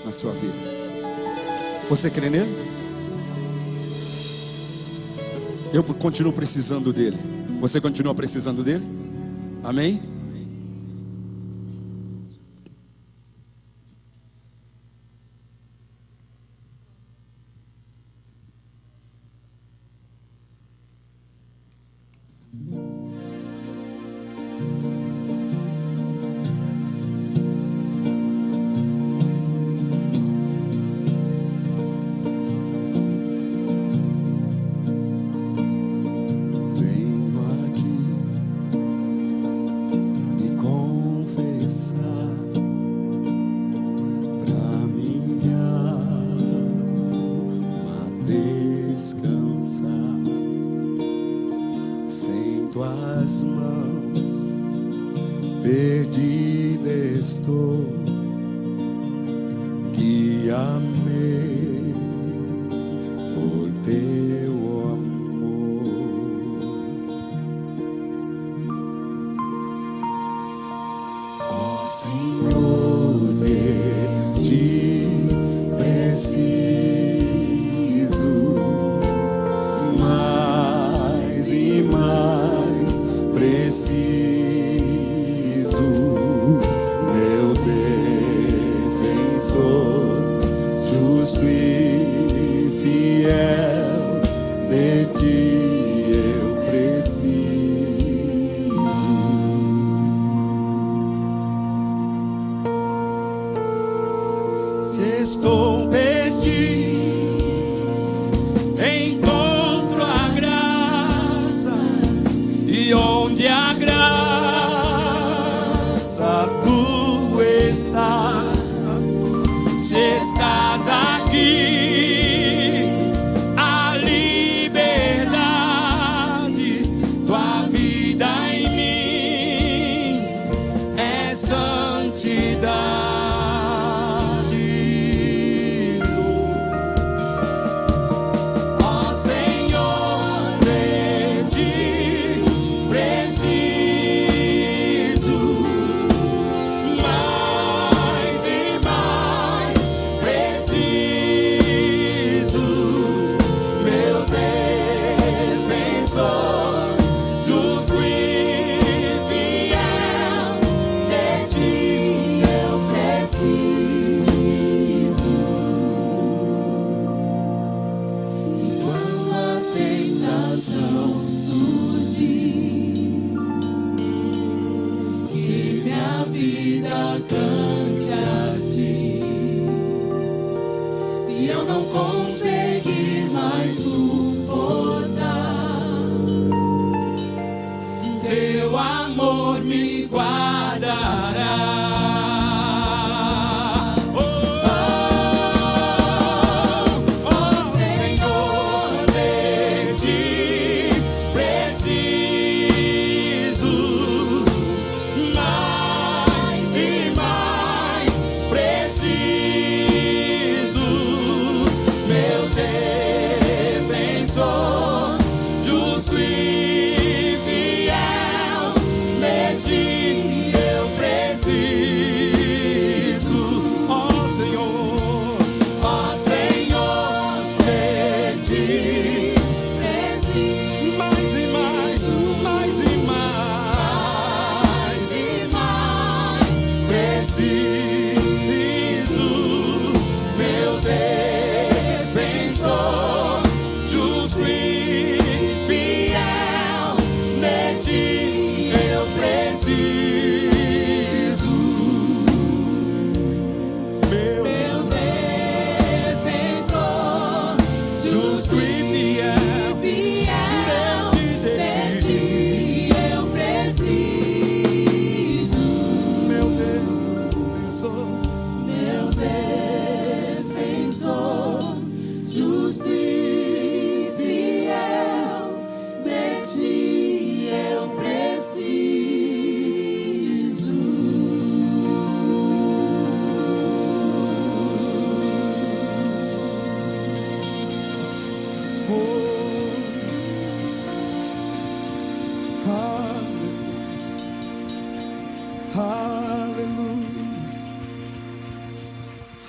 na sua vida. Você crê nele? Eu continuo precisando dele. Você continua precisando dele? Amém? Tuas mãos, perdida estou, guia-me por teu amor. Ó Senhor, de ti preciso mais e mais. Preciso, meu defensor, justo e fiel, de ti eu preciso. Se estou perdido, encontro a graça, e onde a graça tu estás, se estás aqui, a liberdade, tua vida em mim é santidade. Ó Senhor, de ti preciso mais e mais. Preciso, meu defensor, justo e fiel, de ti eu preciso. E quando a tentação surgir, que minha vida cante a ti. Se eu não conseguir mais suportar, teu amor me guardará. Senhor, de ti preciso mais e mais. Preciso, meu defensor, justo e fiel, de ti eu preciso.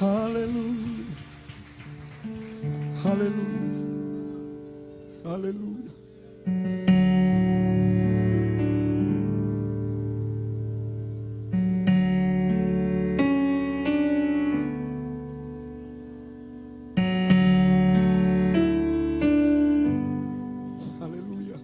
Aleluia. Aleluia. Aleluia. Aleluia.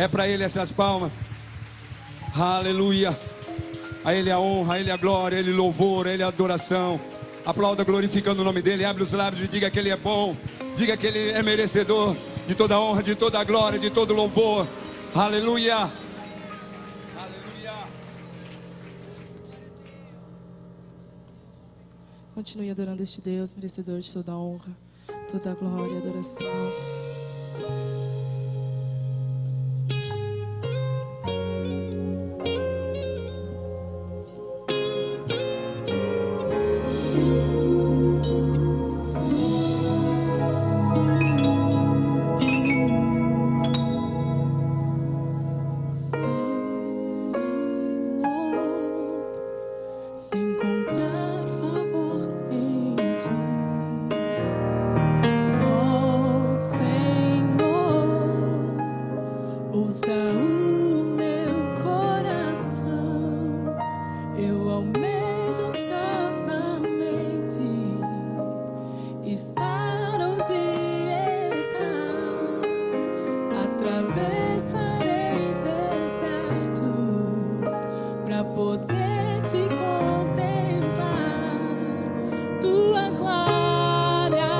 É para Ele essas palmas. Aleluia. A Ele a honra, a Ele a glória, a Ele louvor, a Ele a adoração. Aplauda glorificando o nome dEle. Abre os lábios e diga que Ele é bom. Diga que Ele é merecedor de toda a honra, de toda a glória, de todo o louvor. Aleluia. Aleluia. Continue adorando este Deus, merecedor de toda a honra, toda a glória e adoração. Se encontrar favor em ti, ó Senhor, ouça o meu coração. Eu almejo ansiosamente estar onde estás. Atravessarei desertos para poder te contemplar, tua glória.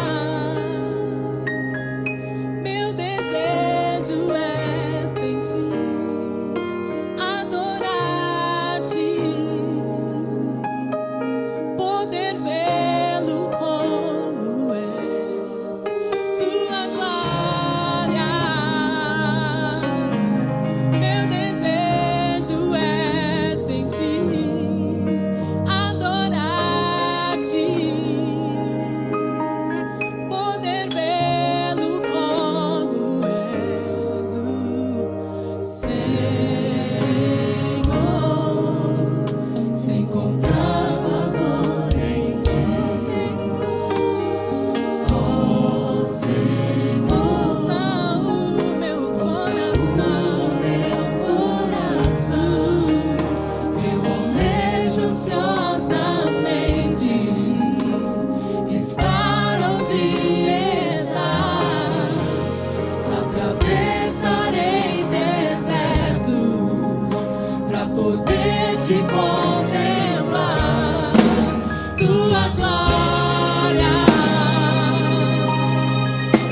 Meu desejo é sentir, adorar-te, poder vê-lo como és, tua glória. Meu desejo é sentir, adorar-te, poder vê-lo como és, Senhor, sem comprar favor em ti, Senhor, ouça o meu coração. Eu almejo ansiosamente estar onde estás. Atravessarei desertos para poder te contemplar, tua glória.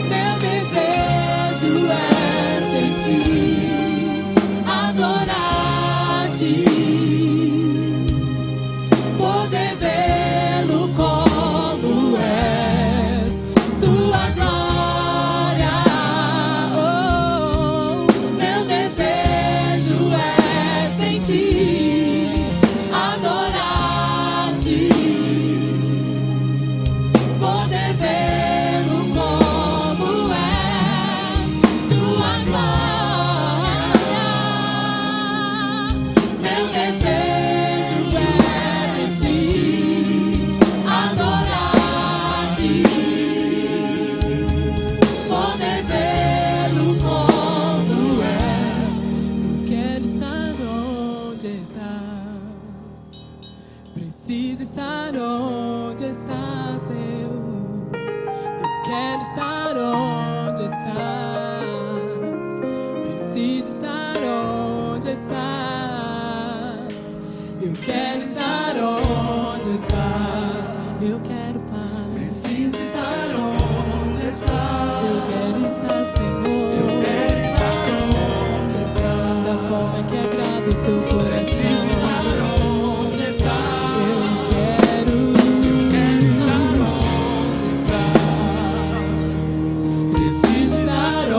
Meu desejo é sentir, adorar-te, poder vê-lo como és, tua glória. Oh, meu desejo é sentir, adorar-te, poder vê-lo como és, tua glória. Meu desejo é sentir, adorar-te, poder vê-lo como és. Eu quero estar onde estás. Preciso estar onde estás, Deus. Eu quero estar onde estás. Preciso estar onde estás. Eu quero estar onde estás. Eu quero paz. Preciso estar onde estás. Eu quero estar, Senhor. Eu quero estar onde estás. Da forma que agrada o teu coração. Preciso estar onde estás. Eu quero Estar onde estás. preciso estar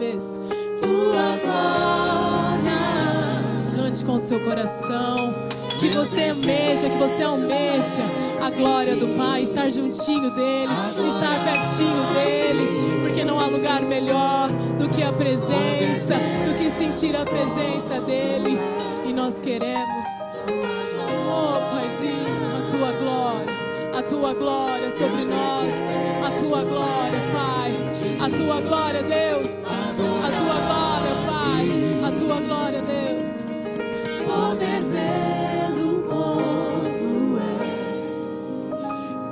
vez. Tua glória. Cante com o seu coração. Que você almeja a glória do Pai, estar juntinho dEle, estar pertinho dEle, porque não há lugar melhor do que a presença, do que sentir a presença dEle. E nós queremos, oh Paizinho, a Tua glória sobre nós, a Tua glória, Pai, a Tua glória, Deus, a Tua glória, Pai, a Tua glória, Deus. Poder vê-lo como és,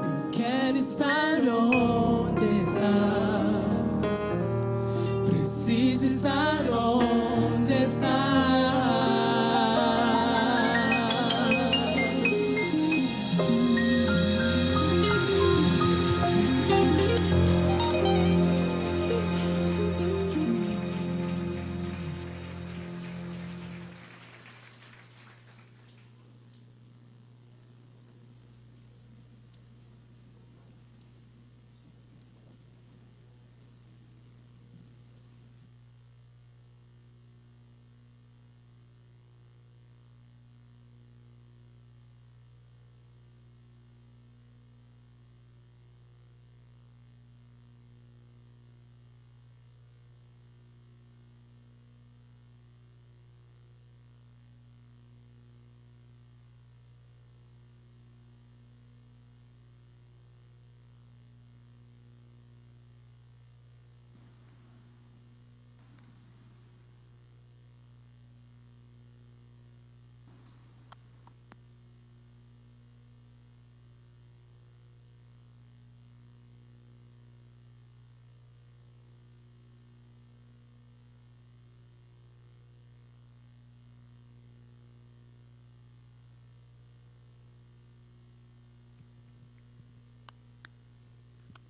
não quero estar onde estás, preciso estar onde estás.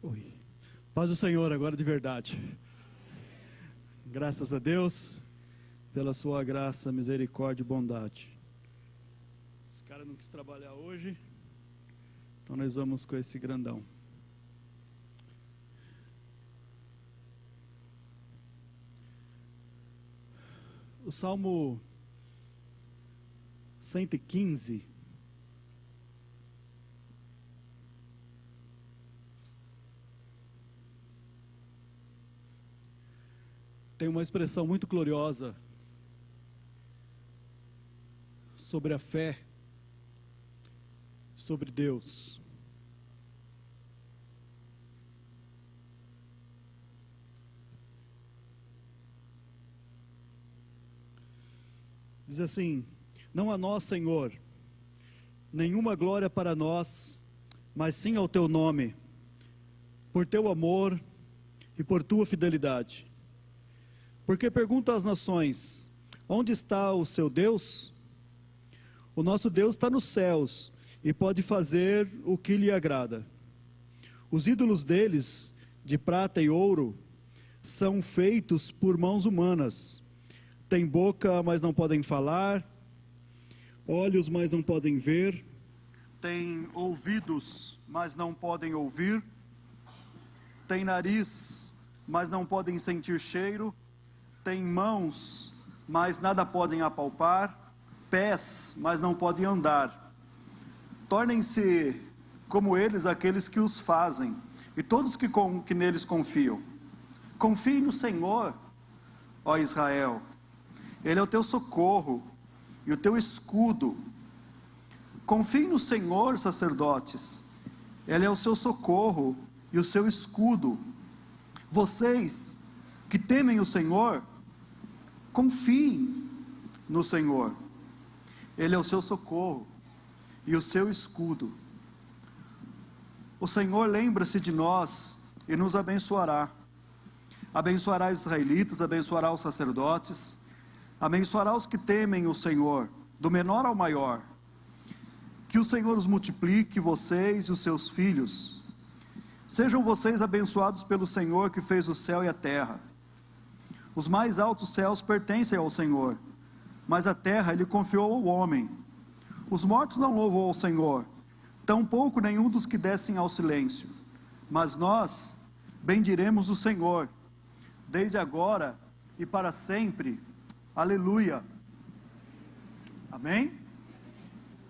Oi. Paz do Senhor agora de verdade. Graças a Deus pela sua graça, misericórdia e bondade. Os caras não quis trabalhar hoje, então nós vamos com esse grandão. O Salmo 115 tem uma expressão muito gloriosa sobre a fé, sobre Deus. Diz assim: não a nós, Senhor, nenhuma glória para nós, mas sim ao teu nome, por teu amor e por tua fidelidade. Porque pergunta às nações: onde está o seu Deus? O nosso Deus está nos céus e pode fazer o que lhe agrada. Os ídolos deles, de prata e ouro, são feitos por mãos humanas. Têm boca, mas não podem falar, olhos, mas não podem ver, têm ouvidos, mas não podem ouvir, têm nariz, mas não podem sentir cheiro, têm mãos, mas nada podem apalpar, pés, mas não podem andar. Tornem-se como eles aqueles que os fazem, e todos que neles confiam. Confie no Senhor, ó Israel. Ele é o teu socorro e o teu escudo. Confie no Senhor, sacerdotes. Ele é o seu socorro e o seu escudo. Vocês que temem o Senhor, confiem no Senhor. Ele é o seu socorro e o seu escudo. O Senhor lembra-se de nós e nos abençoará. Abençoará os israelitas, abençoará os sacerdotes, abençoará os que temem o Senhor, do menor ao maior. Que o Senhor os multiplique, vocês e os seus filhos. Sejam vocês abençoados pelo Senhor que fez o céu e a terra. Os mais altos céus pertencem ao Senhor, mas a terra Ele confiou ao homem. Os mortos não louvam ao Senhor, tampouco nenhum dos que descem ao silêncio. Mas nós bendiremos o Senhor, desde agora e para sempre. Aleluia. Amém?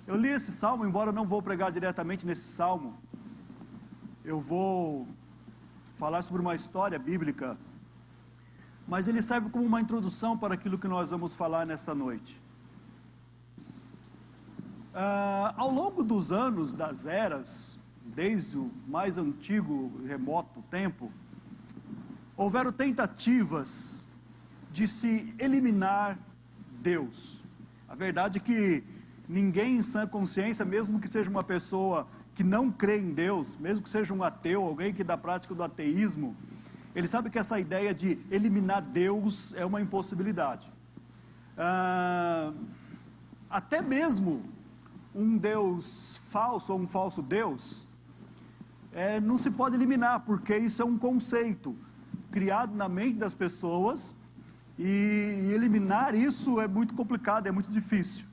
Eu li esse salmo, embora eu não vou pregar diretamente nesse salmo. Eu vou falar sobre uma história bíblica, mas ele serve como uma introdução para aquilo que nós vamos falar nesta noite. Ao longo dos anos, das eras, desde o mais antigo e remoto tempo, houveram tentativas de se eliminar Deus. A verdade é que ninguém em sã consciência, mesmo que seja uma pessoa que não crê em Deus, mesmo que seja um ateu, alguém que dá prática do ateísmo, ele sabe que essa ideia de eliminar Deus é uma impossibilidade. Até mesmo um Deus falso ou um falso Deus, não se pode eliminar, porque isso é um conceito criado na mente das pessoas, e eliminar isso é muito complicado, é muito difícil.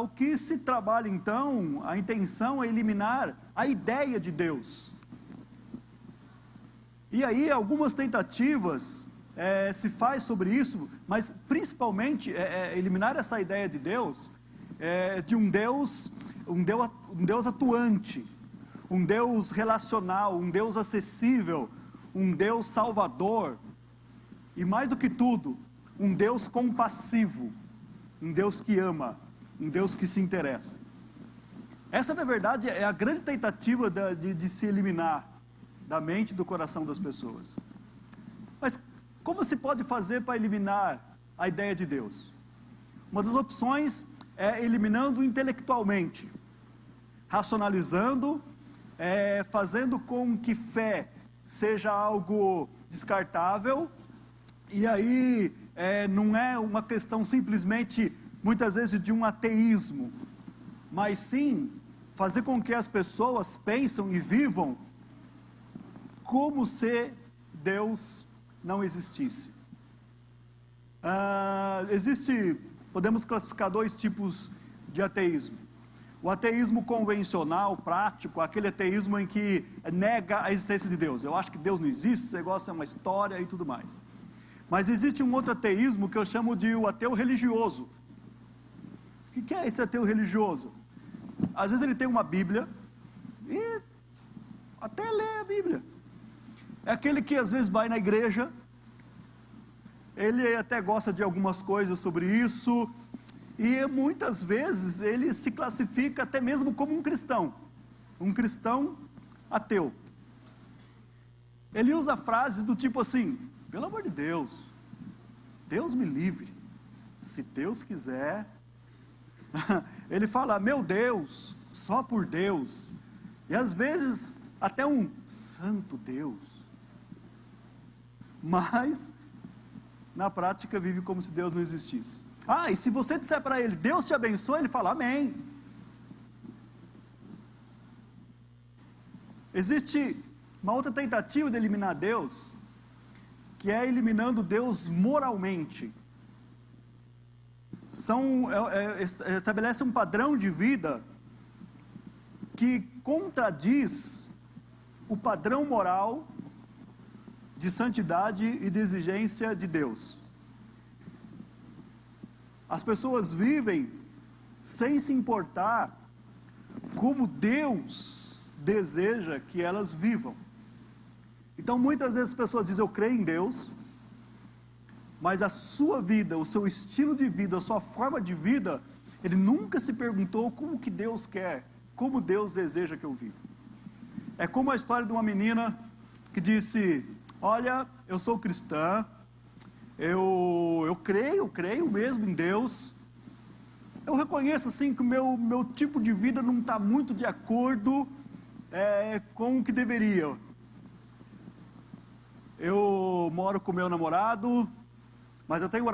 O que se trabalha então, a intenção é eliminar a ideia de Deus. E aí algumas tentativas se faz sobre isso, mas principalmente eliminar essa ideia de Deus, de um Deus atuante, um Deus relacional, um Deus acessível, um Deus salvador, e mais do que tudo, um Deus compassivo, um Deus que ama, um Deus que se interessa. Essa, na verdade, é a grande tentativa de se eliminar da mente e do coração das pessoas. Mas como se pode fazer para eliminar a ideia de Deus? Uma das opções é eliminando intelectualmente, racionalizando, fazendo com que fé seja algo descartável, e aí não é uma questão simplesmente, muitas vezes, de um ateísmo, mas sim fazer com que as pessoas pensem e vivam como se Deus não existisse. Podemos classificar dois tipos de ateísmo. O ateísmo convencional, prático, aquele ateísmo em que nega a existência de Deus. Eu acho que Deus não existe, esse negócio é uma história e tudo mais. Mas existe um outro ateísmo que eu chamo de o ateu religioso. O que é esse ateu religioso? Às vezes ele tem uma Bíblia e até lê a Bíblia. É aquele que às vezes vai na igreja, ele até gosta de algumas coisas sobre isso, e muitas vezes ele se classifica até mesmo como um cristão ateu. Ele usa frases do tipo assim: pelo amor de Deus, Deus me livre, se Deus quiser. Ele fala, meu Deus, só por Deus, e às vezes até um santo Deus, mas na prática vive como se Deus não existisse. E se você disser para ele, Deus te abençoe, ele fala, amém. Existe uma outra tentativa de eliminar Deus, que é eliminando Deus moralmente. Estabelece um padrão de vida que contradiz o padrão moral de santidade e de exigência de Deus. As pessoas vivem sem se importar como Deus deseja que elas vivam. Então muitas vezes as pessoas dizem, eu creio em Deus, mas a sua vida, o seu estilo de vida, a sua forma de vida, ele nunca se perguntou como que Deus quer, como Deus deseja que eu viva. É como a história de uma menina que disse, olha, eu sou cristã, eu creio mesmo em Deus, eu reconheço assim que o meu tipo de vida não está muito de acordo com o que deveria. Eu moro com meu namorado, mas eu tenho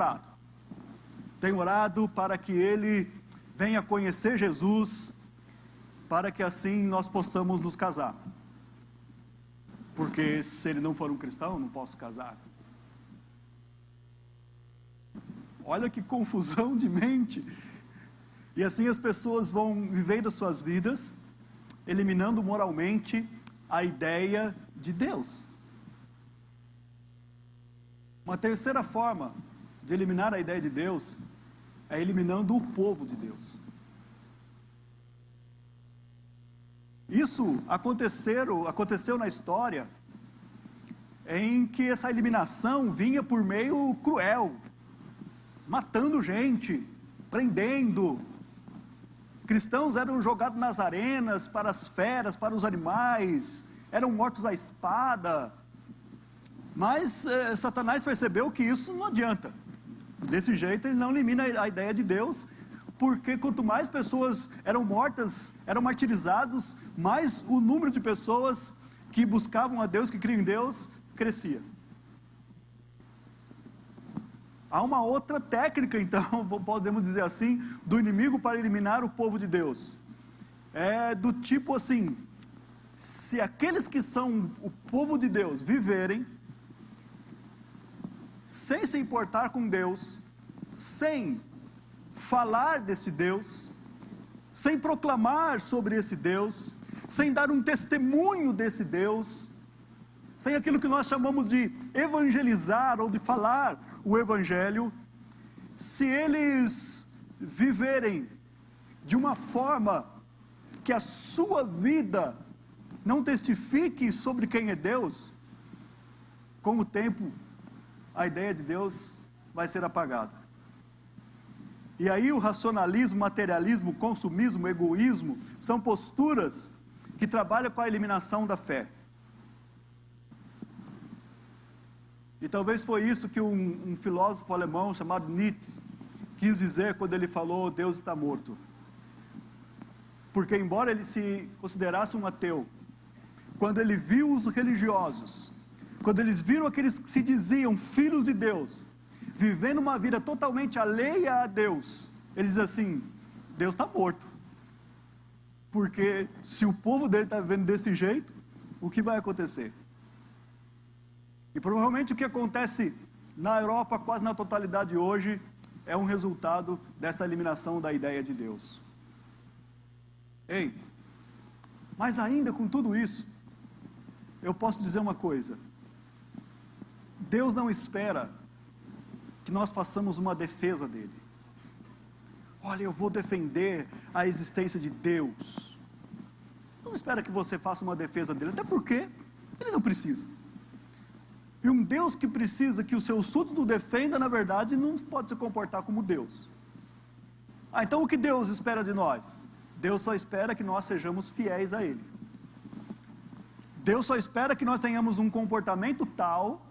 orado para que ele venha conhecer Jesus, para que assim nós possamos nos casar, porque se ele não for um cristão, eu não posso casar. Olha que confusão de mente. E assim as pessoas vão vivendo as suas vidas, eliminando moralmente a ideia de Deus. Uma terceira forma de eliminar a ideia de Deus é eliminando o povo de Deus. Isso aconteceu na história em que essa eliminação vinha por meio cruel, matando gente, prendendo. Cristãos eram jogados nas arenas para as feras, para os animais, eram mortos à espada. Mas Satanás percebeu que isso não adianta. Desse jeito ele não elimina a ideia de Deus, porque quanto mais pessoas eram mortas, eram martirizados, mais o número de pessoas que buscavam a Deus, que criam em Deus, crescia. Há uma outra técnica, então, podemos dizer assim, do inimigo para eliminar o povo de Deus. É do tipo assim: se aqueles que são o povo de Deus viverem sem se importar com Deus, sem falar desse Deus, sem proclamar sobre esse Deus, sem dar um testemunho desse Deus, sem aquilo que nós chamamos de evangelizar ou de falar o Evangelho, se eles viverem de uma forma que a sua vida não testifique sobre quem é Deus, com o tempo a ideia de Deus vai ser apagada. E aí o racionalismo, materialismo, consumismo, egoísmo, são posturas que trabalham com a eliminação da fé. E talvez foi isso que um filósofo alemão chamado Nietzsche quis dizer quando ele falou: Deus está morto. Porque embora ele se considerasse um ateu, quando ele viu os religiosos, quando eles viram aqueles que se diziam filhos de Deus, vivendo uma vida totalmente alheia a Deus, ele diz assim: Deus está morto. Porque se o povo dele está vivendo desse jeito, o que vai acontecer? E provavelmente o que acontece na Europa quase na totalidade hoje é um resultado dessa eliminação da ideia de Deus. Ei, mas ainda com tudo isso, eu posso dizer uma coisa: Deus não espera que nós façamos uma defesa dele. Olha, eu vou defender a existência de Deus. Não espera que você faça uma defesa dele, até porque ele não precisa. E um Deus que precisa que o seu súdito defenda, na verdade, não pode se comportar como Deus. Então o que Deus espera de nós? Deus só espera que nós sejamos fiéis a Ele. Deus só espera que nós tenhamos um comportamento tal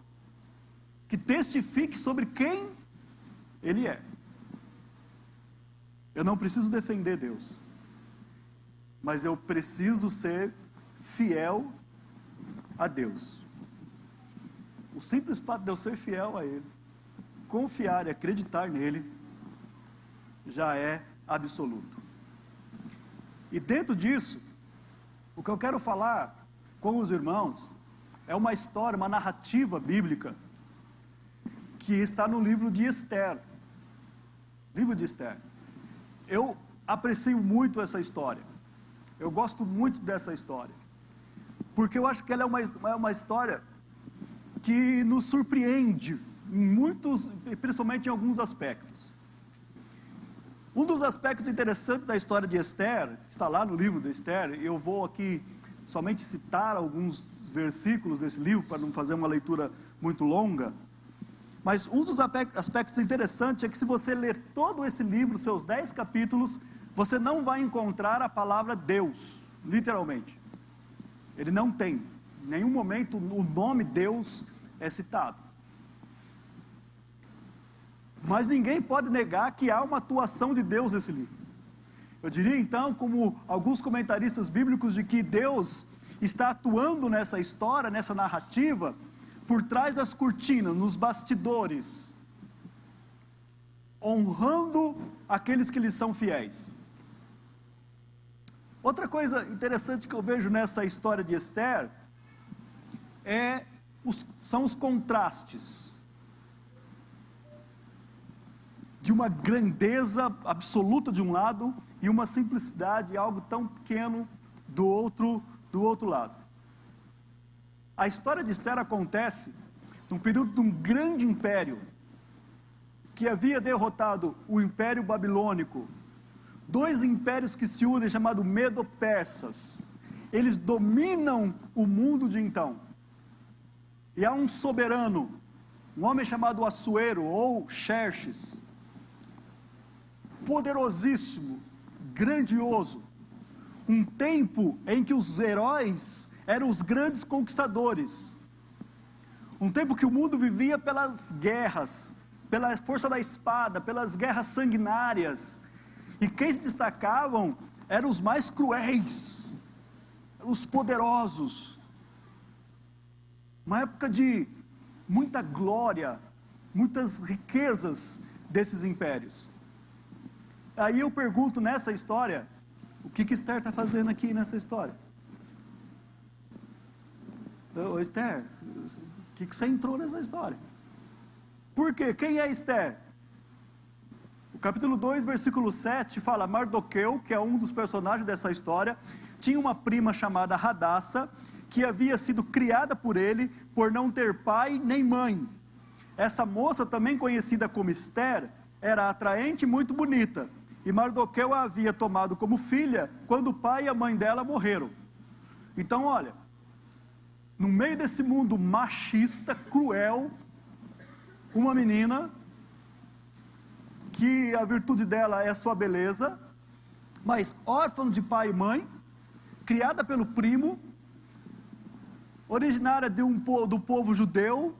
que testifique sobre quem Ele é. Eu não preciso defender Deus, mas eu preciso ser fiel a Deus. O simples fato de eu ser fiel a Ele, confiar e acreditar nele, já é absoluto. E dentro disso, o que eu quero falar com os irmãos é uma história, uma narrativa bíblica que está no livro de Esther. Livro de Esther. Eu aprecio muito essa história. Eu gosto muito dessa história, porque eu acho que ela é uma história que nos surpreende em muitos, principalmente em alguns aspectos. Um dos aspectos interessantes da história de Esther, que está lá no livro de Esther, eu vou aqui somente citar alguns versículos desse livro, para não fazer uma leitura muito longa, mas um dos aspectos interessantes é que se você ler todo esse livro, seus 10 capítulos, você não vai encontrar a palavra Deus, literalmente. Ele não tem. Em nenhum momento o nome Deus é citado. Mas ninguém pode negar que há uma atuação de Deus nesse livro. Eu diria então, como alguns comentaristas bíblicos, de que Deus está atuando nessa história, nessa narrativa, por trás das cortinas, nos bastidores, honrando aqueles que lhe são fiéis. Outra coisa interessante que eu vejo nessa história de Esther são os contrastes de uma grandeza absoluta de um lado e uma simplicidade, algo tão pequeno do outro lado. A história de Esther acontece num período de um grande império, que havia derrotado o Império Babilônico, dois impérios que se unem, chamados Medo-Persas. Eles dominam o mundo de então. E há um soberano, um homem chamado Assuero, ou Xerxes, poderosíssimo, grandioso. Um tempo em que os heróis eram os grandes conquistadores. Um tempo que o mundo vivia pelas guerras, pela força da espada, pelas guerras sanguinárias. E quem se destacavam eram os mais cruéis, os poderosos. Uma época de muita glória, muitas riquezas desses impérios. Aí eu pergunto nessa história, o que Esther está fazendo aqui nessa história? Ô Esther, o que você entrou nessa história? Por quê? Quem é Esther? O capítulo 2, versículo 7 fala: Mardoqueu, que é um dos personagens dessa história, tinha uma prima chamada Radassa, que havia sido criada por ele, por não ter pai nem mãe. Essa moça, também conhecida como Esther, era atraente e muito bonita, e Mardoqueu a havia tomado como filha, quando o pai e a mãe dela morreram. Então olha, no meio desse mundo machista, cruel, uma menina, que a virtude dela é a sua beleza, mas órfã de pai e mãe, criada pelo primo, originária do povo judeu,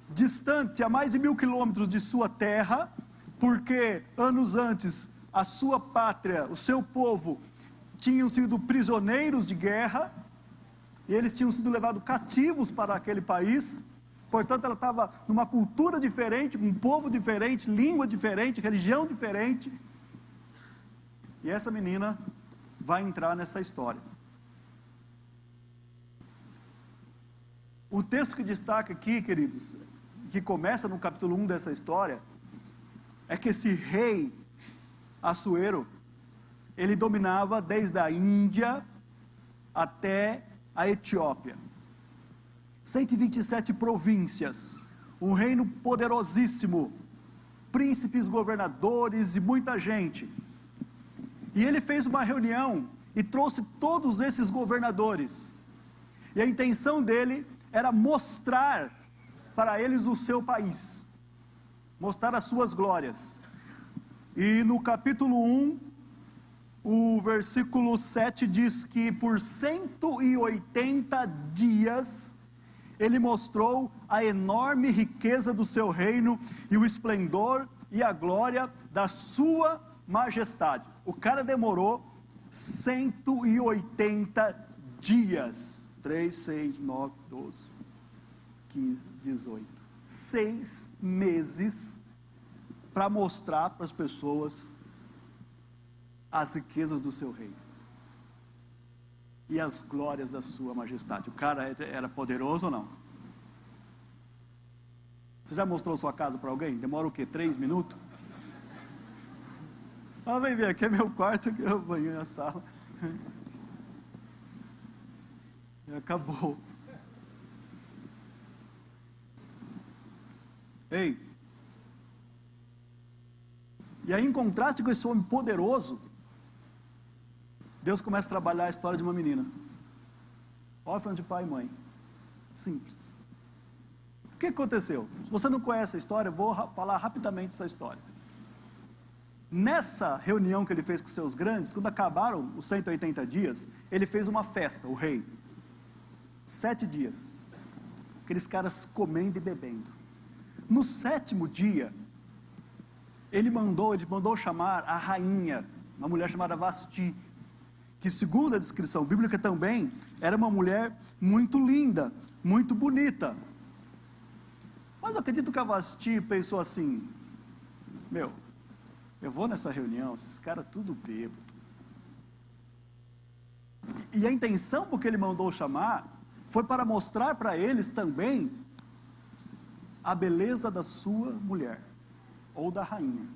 distante a mais de 1000 quilômetros de sua terra, porque anos antes a sua pátria, o seu povo, tinham sido prisioneiros de guerra, e eles tinham sido levados cativos para aquele país. Portanto, ela estava numa cultura diferente, um povo diferente, língua diferente, religião diferente. E essa menina vai entrar nessa história. O texto que destaca aqui, queridos, que começa no capítulo 1 dessa história, é que esse rei Assuero, ele dominava desde a Índia até a Etiópia. 127 províncias, um reino poderosíssimo, príncipes, governadores e muita gente. E ele fez uma reunião e trouxe todos esses governadores. E a intenção dele era mostrar para eles o seu país, mostrar as suas glórias. E no capítulo 1, o versículo 7 diz que por 180 dias, ele mostrou a enorme riqueza do seu reino e o esplendor e a glória da sua majestade. O cara demorou 180 dias. 3, 6, 9, 12, 15, 18. 6 meses para mostrar para as pessoas as riquezas do seu reino e as glórias da sua majestade. O cara era poderoso ou não? Você já mostrou sua casa para alguém? Demora o quê? 3 minutos? Ah, vem ver, aqui é meu quarto, aqui é o banheiro, a sala. E acabou. Ei. E aí, em contraste com esse homem poderoso, Deus começa a trabalhar a história de uma menina, órfã de pai e mãe, simples. O que aconteceu? Se você não conhece a história, eu vou falar rapidamente essa história. Nessa reunião que ele fez com seus grandes, quando acabaram os 180 dias, ele fez uma festa, o rei. 7 dias, aqueles caras comendo e bebendo. No 7º dia, ele mandou chamar a rainha, uma mulher chamada Vasti, que segundo a descrição bíblica também, era uma mulher muito linda, muito bonita. Mas eu acredito que a Vasti pensou assim: meu, eu vou nessa reunião, esses caras tudo bêbado. E a intenção porque ele mandou chamar, foi para mostrar para eles também a beleza da sua mulher, ou da rainha.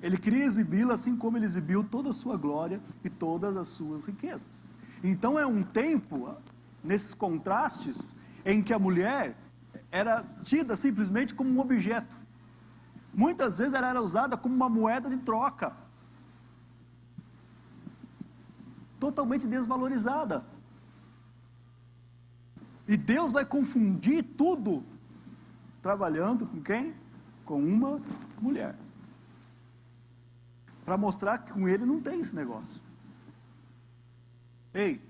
Ele queria exibi-la assim como ele exibiu toda a sua glória e todas as suas riquezas. Então é um tempo, nesses contrastes, em que a mulher era tida simplesmente como um objeto. Muitas vezes ela era usada como uma moeda de troca. Totalmente desvalorizada. E Deus vai confundir tudo, trabalhando com quem? Com uma mulher. Para mostrar que com ele não tem esse negócio. Ei,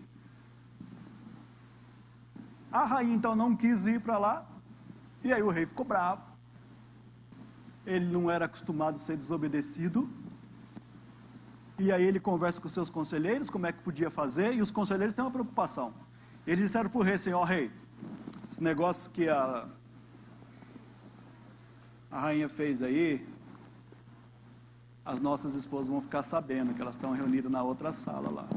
a rainha então não quis ir para lá, e aí o rei ficou bravo. Ele não era acostumado a ser desobedecido, e aí ele conversa com os seus conselheiros, como é que podia fazer, e os conselheiros têm uma preocupação. Eles disseram para o rei assim, ó rei, esse negócio que a rainha fez aí, as nossas esposas vão ficar sabendo que elas estão reunidas na outra sala lá.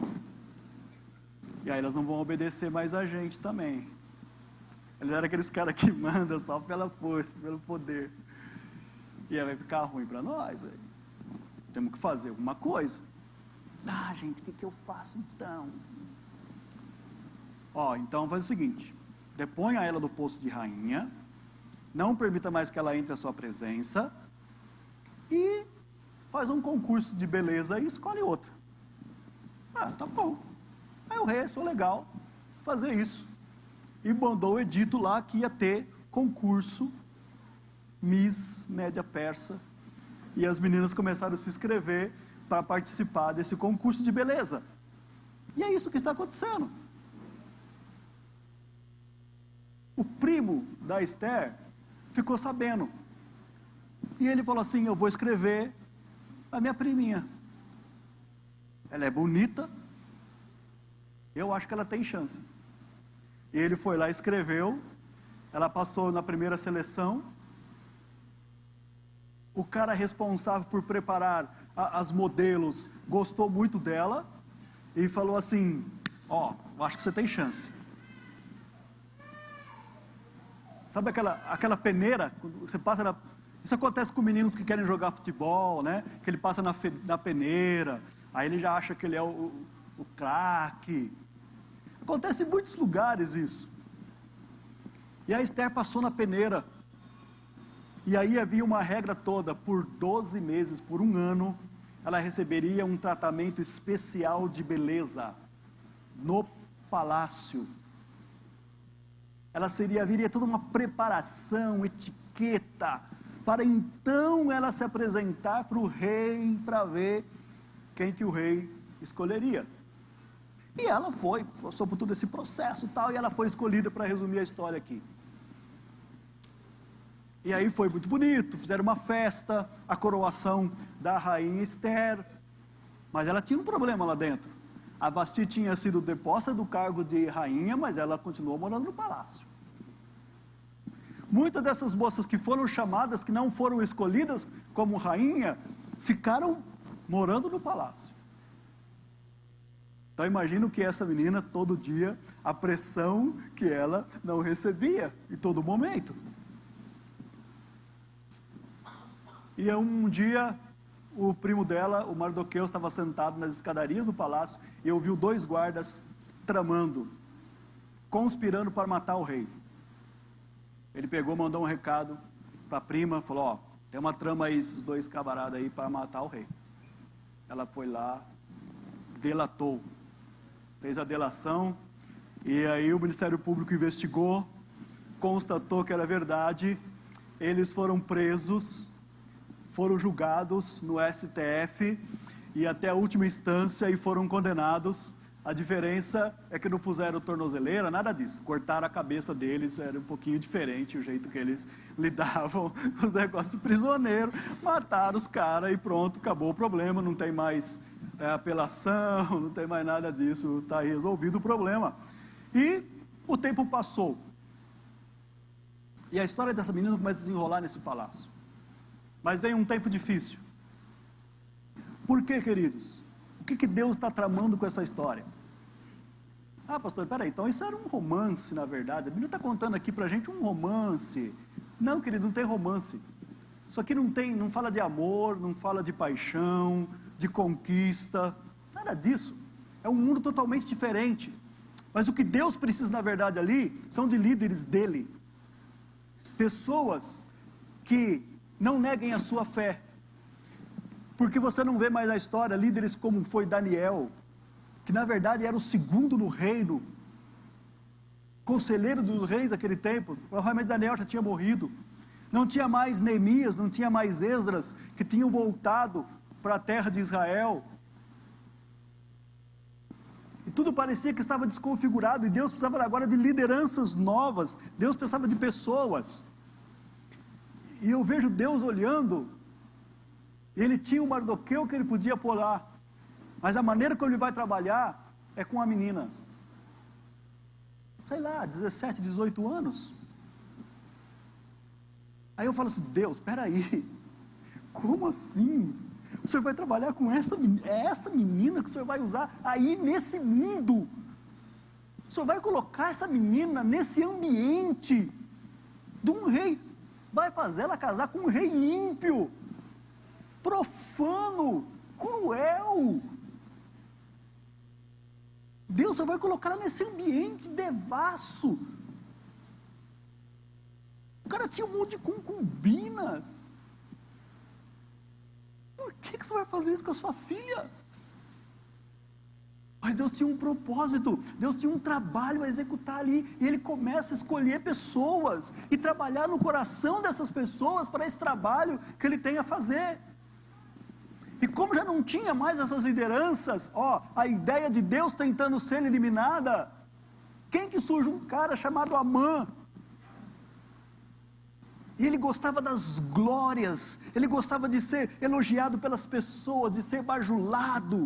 E aí elas não vão obedecer mais a gente também. Eles eram aqueles caras que mandam só pela força, pelo poder. E aí vai ficar ruim para nós. Véio. Temos que fazer alguma coisa. Ah, gente, o que eu faço então? Ó, então faz o seguinte. Deponha ela do posto de rainha. Não permita mais que ela entre à sua presença. E faz um concurso de beleza e escolhe outra. Ah, tá bom. Aí o rei achou legal fazer isso. E mandou o edito lá que ia ter concurso Miss Média Persa. E as meninas começaram a se inscrever para participar desse concurso de beleza. E é isso que está acontecendo. O primo da Esther ficou sabendo. E ele falou assim, eu vou escrever a minha priminha. Ela é bonita. Eu acho que ela tem chance. E ele foi lá e escreveu. Ela passou na primeira seleção. O cara responsável por preparar as modelos gostou muito dela. E falou assim, ó, eu acho que você tem chance. Sabe aquela peneira? Você passa na... Isso acontece com meninos que querem jogar futebol, né? Que ele passa na peneira. Aí ele já acha que ele é o craque. Acontece em muitos lugares isso. E a Esther passou na peneira. E aí havia uma regra toda, por 12 meses, por 1 ano, ela receberia um tratamento especial de beleza no palácio. Ela viria toda uma preparação, etiqueta, para então ela se apresentar para o rei, para ver quem que o rei escolheria. E ela passou por todo esse processo e tal, e ela foi escolhida, para resumir a história aqui. E aí foi muito bonito, fizeram uma festa, a coroação da rainha Esther, mas ela tinha um problema lá dentro. A Vasti tinha sido deposta do cargo de rainha, mas ela continuou morando no palácio. Muitas dessas moças que foram chamadas, que não foram escolhidas como rainha, ficaram morando no palácio. Então imagino que essa menina, todo dia, a pressão que ela não recebia, em todo momento. E um dia, o primo dela, o Mardoqueu, estava sentado nas escadarias do palácio e ouviu 2 guardas tramando, conspirando para matar o rei. Ele pegou, mandou um recado para a prima, falou, ó, tem uma trama aí, esses 2 camaradas aí para matar o rei. Ela foi lá, delatou, fez a delação, e aí o Ministério Público investigou, constatou que era verdade, eles foram presos, foram julgados no STF e até a última instância e foram condenados. A diferença é que não puseram tornozeleira, nada disso. Cortaram a cabeça deles, era um pouquinho diferente o jeito que eles lidavam com os negócios prisioneiros. Mataram os caras e pronto, acabou o problema, não tem mais apelação, não tem mais nada disso, está resolvido o problema. E o tempo passou. E a história dessa menina começa a desenrolar nesse palácio. Mas vem um tempo difícil. Por quê, queridos? O que Deus está tramando com essa história? Ah, pastor, peraí, então isso era um romance, na verdade. A Bíblia está contando aqui para a gente um romance. Não, querido, não tem romance. Isso aqui não fala de amor, não fala de paixão, de conquista, nada disso. É um mundo totalmente diferente. Mas o que Deus precisa, na verdade, ali, são de líderes dele. pessoas que não neguem a sua fé, porque você não vê mais na história líderes como foi Daniel, que na verdade era o segundo no reino, conselheiro dos reis daquele tempo. Provavelmente Daniel já tinha morrido. Não tinha mais Neemias, não tinha mais Esdras, que tinham voltado para a terra de Israel. E tudo parecia que estava desconfigurado, e Deus precisava agora de lideranças novas, Deus precisava de pessoas. E eu vejo Deus olhando, ele tinha um Mardoqueu que ele podia pôr lá, mas a maneira como ele vai trabalhar é com a menina, sei lá, 17, 18 anos. Aí eu falo assim, Deus, espera aí, como assim? O Senhor vai trabalhar com essa menina que o Senhor vai usar aí nesse mundo? O Senhor vai colocar essa menina nesse ambiente de um rei, vai fazer ela casar com um rei ímpio, profano, cruel. Deus só vai colocar ela nesse ambiente devasso. O cara tinha um monte de concubinas. Por que você vai fazer isso com a sua filha? Mas Deus tinha um propósito, Deus tinha um trabalho a executar ali, e Ele começa a escolher pessoas, e trabalhar no coração dessas pessoas, para esse trabalho que Ele tem a fazer. E como já não tinha mais essas lideranças, a ideia de Deus tentando ser eliminada, quem que surge? Um cara chamado Amã. E ele gostava das glórias, ele gostava de ser elogiado pelas pessoas, de ser bajulado.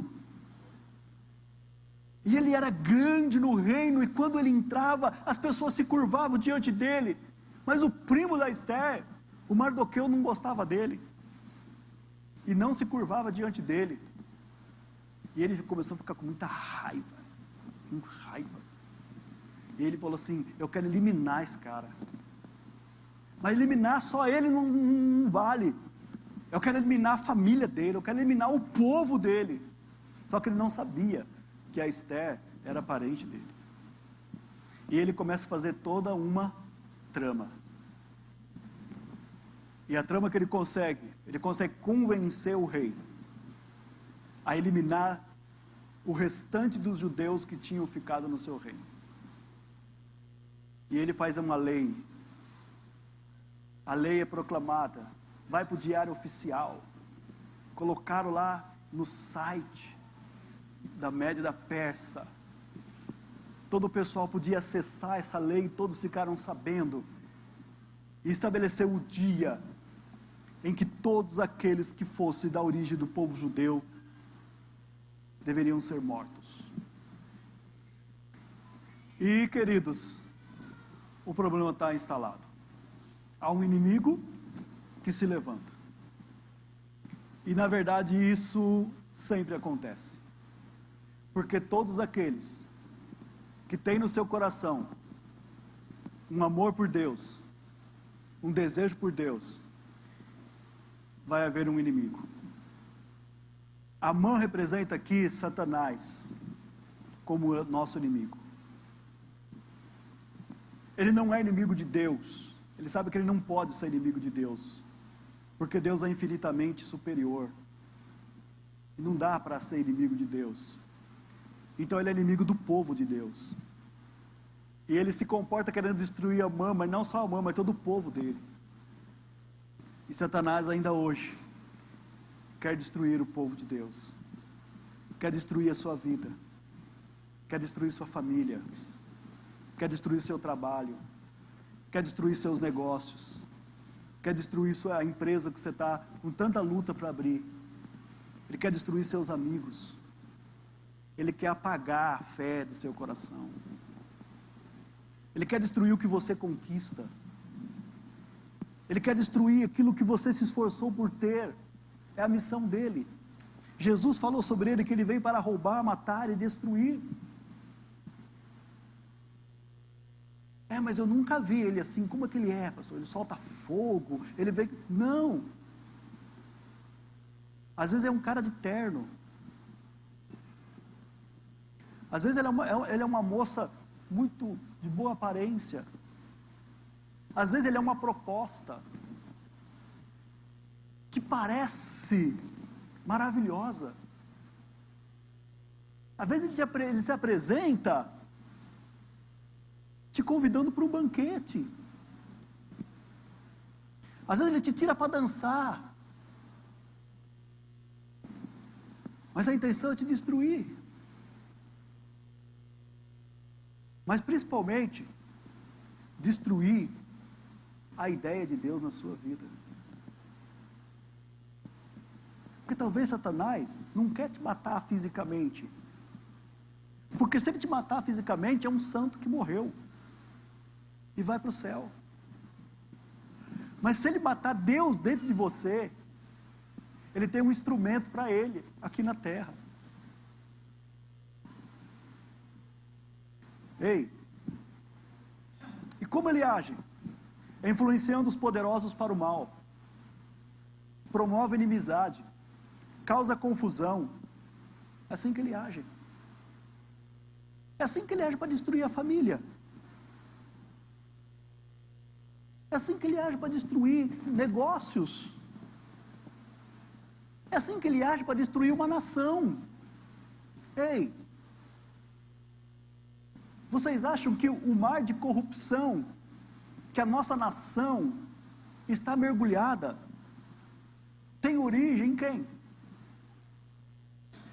E ele era grande no reino, e quando ele entrava, as pessoas se curvavam diante dele. Mas o primo da Esther, o Mardoqueu, não gostava dele, e não se curvava diante dele. E ele começou a ficar com muita raiva, E ele falou assim, eu quero eliminar esse cara. Mas eliminar só ele não vale. Eu quero eliminar a família dele, eu quero eliminar o povo dele. Só que ele não sabia que a Esther era parente dele. E ele começa a fazer toda uma trama. E a trama que ele consegue convencer o rei a eliminar o restante dos judeus que tinham ficado no seu reino. E ele faz uma lei. A lei é proclamada, vai para o diário oficial, colocaram lá no site da Média da Persa, todo o pessoal podia acessar essa lei, todos ficaram sabendo, e estabeleceu o dia em que todos aqueles que fossem da origem do povo judeu deveriam ser mortos. E queridos, o problema está instalado. Há um inimigo que se levanta. E na verdade isso sempre acontece. Porque todos aqueles que têm no seu coração um amor por Deus, um desejo por Deus, vai haver um inimigo. Amã representa aqui Satanás como nosso inimigo. Ele não é inimigo de Deus. Ele sabe que ele não pode ser inimigo de Deus, porque Deus é infinitamente superior, e não dá para ser inimigo de Deus. Então ele é inimigo do povo de Deus, e ele se comporta querendo destruir Amã, mas não só Amã, mas todo o povo dele. E Satanás ainda hoje quer destruir o povo de Deus, quer destruir a sua vida, quer destruir sua família, quer destruir seu trabalho, quer destruir seus negócios, quer destruir a empresa que você está com tanta luta para abrir. Ele quer destruir seus amigos, ele quer apagar a fé do seu coração, ele quer destruir o que você conquista, ele quer destruir aquilo que você se esforçou por ter. É a missão dele. Jesus falou sobre ele que ele veio para roubar, matar e destruir. Mas eu nunca vi ele assim. Como é que ele é, pastor? Ele solta fogo, ele vem... Não. Às vezes é um cara de terno. Às vezes ele é uma moça muito de boa aparência. Às vezes ele é uma proposta que parece maravilhosa. Às vezes ele se apresenta te convidando para um banquete. Às vezes ele te tira para dançar. Mas a intenção é te destruir. Mas principalmente, destruir a ideia de Deus na sua vida. Porque talvez Satanás não quer te matar fisicamente. Porque se ele te matar fisicamente, é um santo que morreu e vai para o céu. Mas se ele matar Deus dentro de você, ele tem um instrumento para ele, aqui na terra. Ei, e como ele age? Influenciando os poderosos para o mal, promove inimizade, causa confusão. É assim que ele age. É assim que ele age para destruir a família. É assim que ele age para destruir negócios. É assim que ele age para destruir uma nação. Ei, vocês acham que o mar de corrupção que a nossa nação está mergulhada tem origem em quem?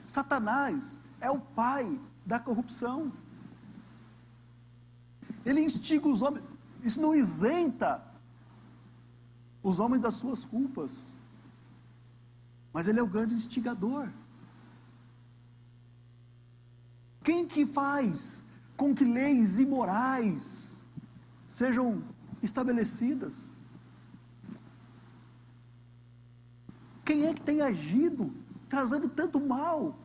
Satanás é o pai da corrupção. Ele instiga os homens. Isso não isenta os homens das suas culpas, mas ele é o grande instigador. Quem que faz com que leis imorais sejam estabelecidas? Quem é que tem agido, trazendo tanto mal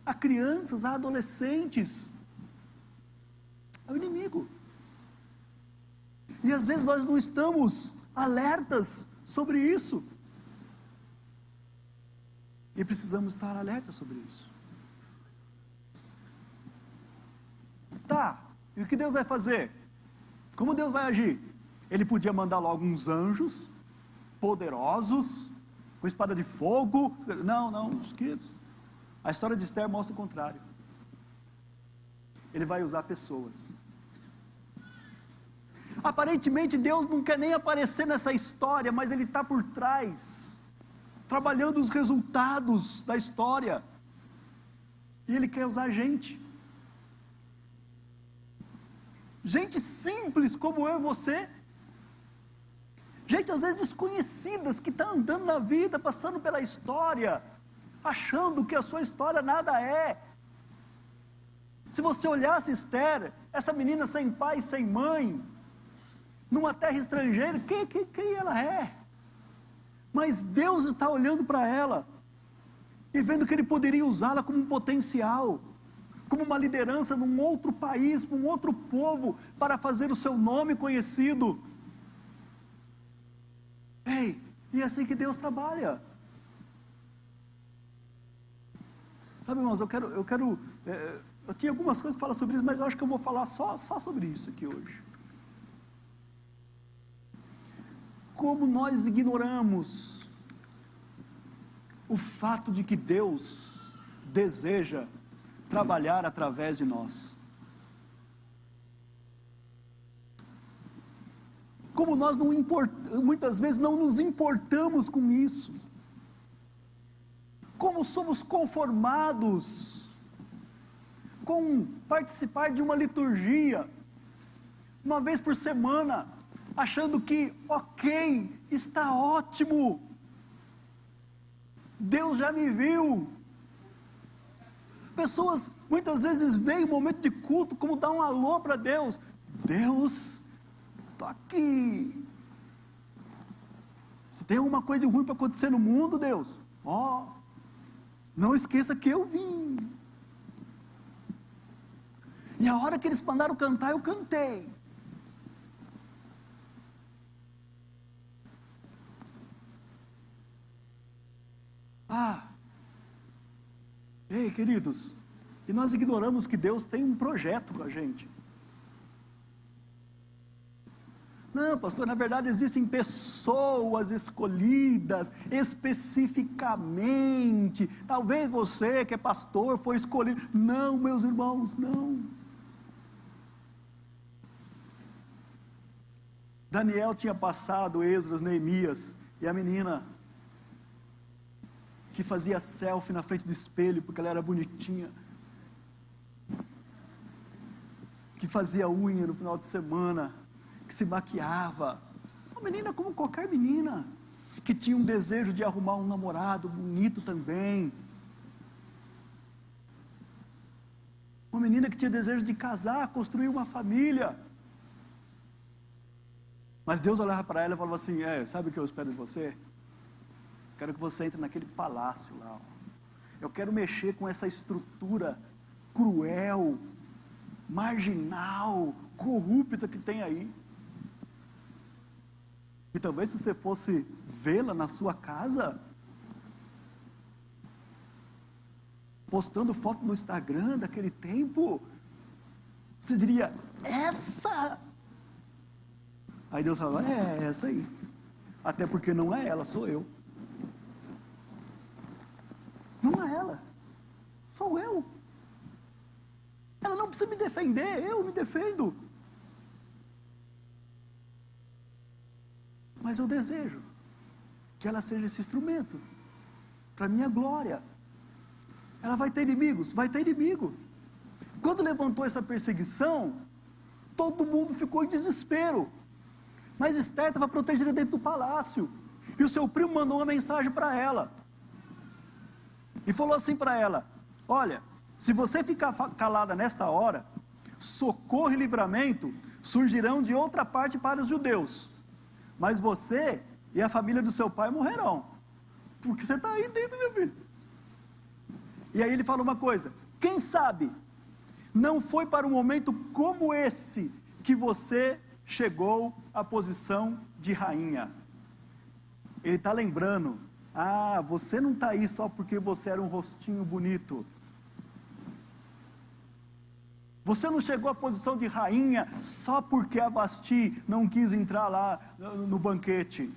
a crianças, a adolescentes? É o inimigo. E às vezes nós não estamos alertas sobre isso. E precisamos estar alertas sobre isso. Tá, e o que Deus vai fazer? Como Deus vai agir? Ele podia mandar logo uns anjos poderosos, com espada de fogo. Não, queridos. A história de Esther mostra o contrário. Ele vai usar pessoas. Aparentemente Deus não quer nem aparecer nessa história, mas Ele está por trás, trabalhando os resultados da história. E Ele quer usar gente. Gente simples como eu e você. Gente às vezes desconhecidas, que está andando na vida, passando pela história, achando que a sua história nada é. Se você olhasse Esther, essa menina sem pai e sem mãe, numa terra estrangeira, quem ela é? Mas Deus está olhando para ela e vendo que Ele poderia usá-la como um potencial, como uma liderança num outro país, num outro povo, para fazer o seu nome conhecido. Ei, e é assim que Deus trabalha. Sabe, irmãos, eu tinha algumas coisas para falar sobre isso, mas eu acho que eu vou falar só sobre isso aqui hoje. Como nós ignoramos o fato de que Deus deseja trabalhar através de nós. Como nós muitas vezes não nos importamos com isso. Como somos conformados com participar de uma liturgia, uma vez por semana, achando que, ok, está ótimo, Deus já me viu. Pessoas muitas vezes veem o momento de culto como dar um alô para Deus. Deus, estou aqui. Se tem alguma coisa de ruim para acontecer no mundo, Deus, não esqueça que eu vim. E a hora que eles mandaram cantar, eu cantei. Ei, queridos, e nós ignoramos que Deus tem um projeto com a gente. Não, pastor, na verdade existem pessoas escolhidas especificamente. Talvez você que é pastor foi escolhido. Não, meus irmãos, não. Daniel tinha passado Esdras, Neemias e a menina que fazia selfie na frente do espelho porque ela era bonitinha, que fazia unha no final de semana, que se maquiava, uma menina como qualquer menina, que tinha um desejo de arrumar um namorado bonito também, uma menina que tinha desejo de casar, construir uma família. Mas Deus olhava para ela e falava assim: sabe o que eu espero de você? Quero que você entre naquele palácio lá, ó. Eu quero mexer com essa estrutura cruel, marginal, corrupta que tem aí. E talvez se você fosse vê-la na sua casa, postando foto no Instagram daquele tempo, você diria: essa? Aí Deus fala: é essa aí. Até porque não é ela, sou eu. Não é ela, sou eu. Ela não precisa me defender, eu me defendo. Mas eu desejo que ela seja esse instrumento para minha glória. Ela vai ter inimigos? Vai ter inimigo. Quando levantou essa perseguição, todo mundo ficou em desespero. Mas Esther estava protegida dentro do palácio. E o seu primo mandou uma mensagem para ela. E falou assim para ela: olha, se você ficar calada nesta hora, socorro e livramento surgirão de outra parte para os judeus. Mas você e a família do seu pai morrerão. Porque você está aí dentro, meu filho. E aí ele fala uma coisa: quem sabe não foi para um momento como esse que você chegou à posição de rainha. Ele está lembrando: você não está aí só porque você era um rostinho bonito. Você não chegou à posição de rainha só porque a Vasti não quis entrar lá no banquete.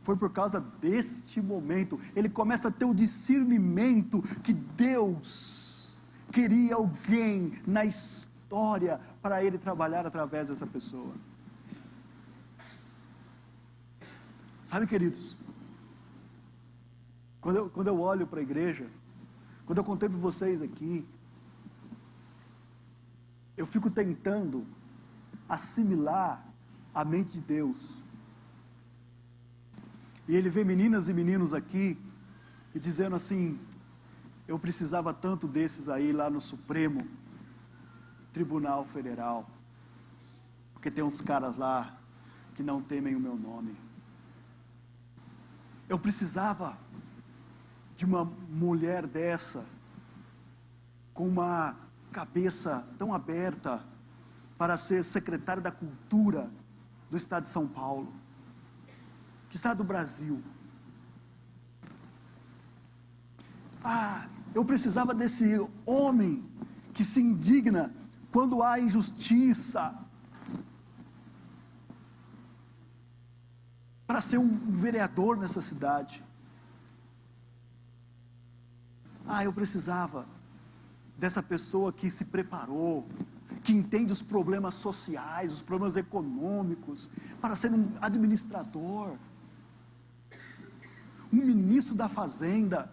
Foi por causa deste momento. Ele começa a ter o discernimento que Deus queria alguém na história para ele trabalhar através dessa pessoa. Sabe, queridos, quando eu olho para a igreja, quando eu contemplo vocês aqui, eu fico tentando assimilar a mente de Deus. E ele vê meninas e meninos aqui e dizendo assim: eu precisava tanto desses aí lá no Supremo Tribunal Federal, porque tem uns caras lá que não temem o meu nome. Eu precisava de uma mulher dessa, com uma cabeça tão aberta, para ser secretária da Cultura do Estado de São Paulo, que está do Brasil. Eu precisava desse homem que se indigna quando há injustiça, para ser um vereador nessa cidade. Eu precisava dessa pessoa que se preparou, que entende os problemas sociais, os problemas econômicos, para ser um administrador, um ministro da fazenda,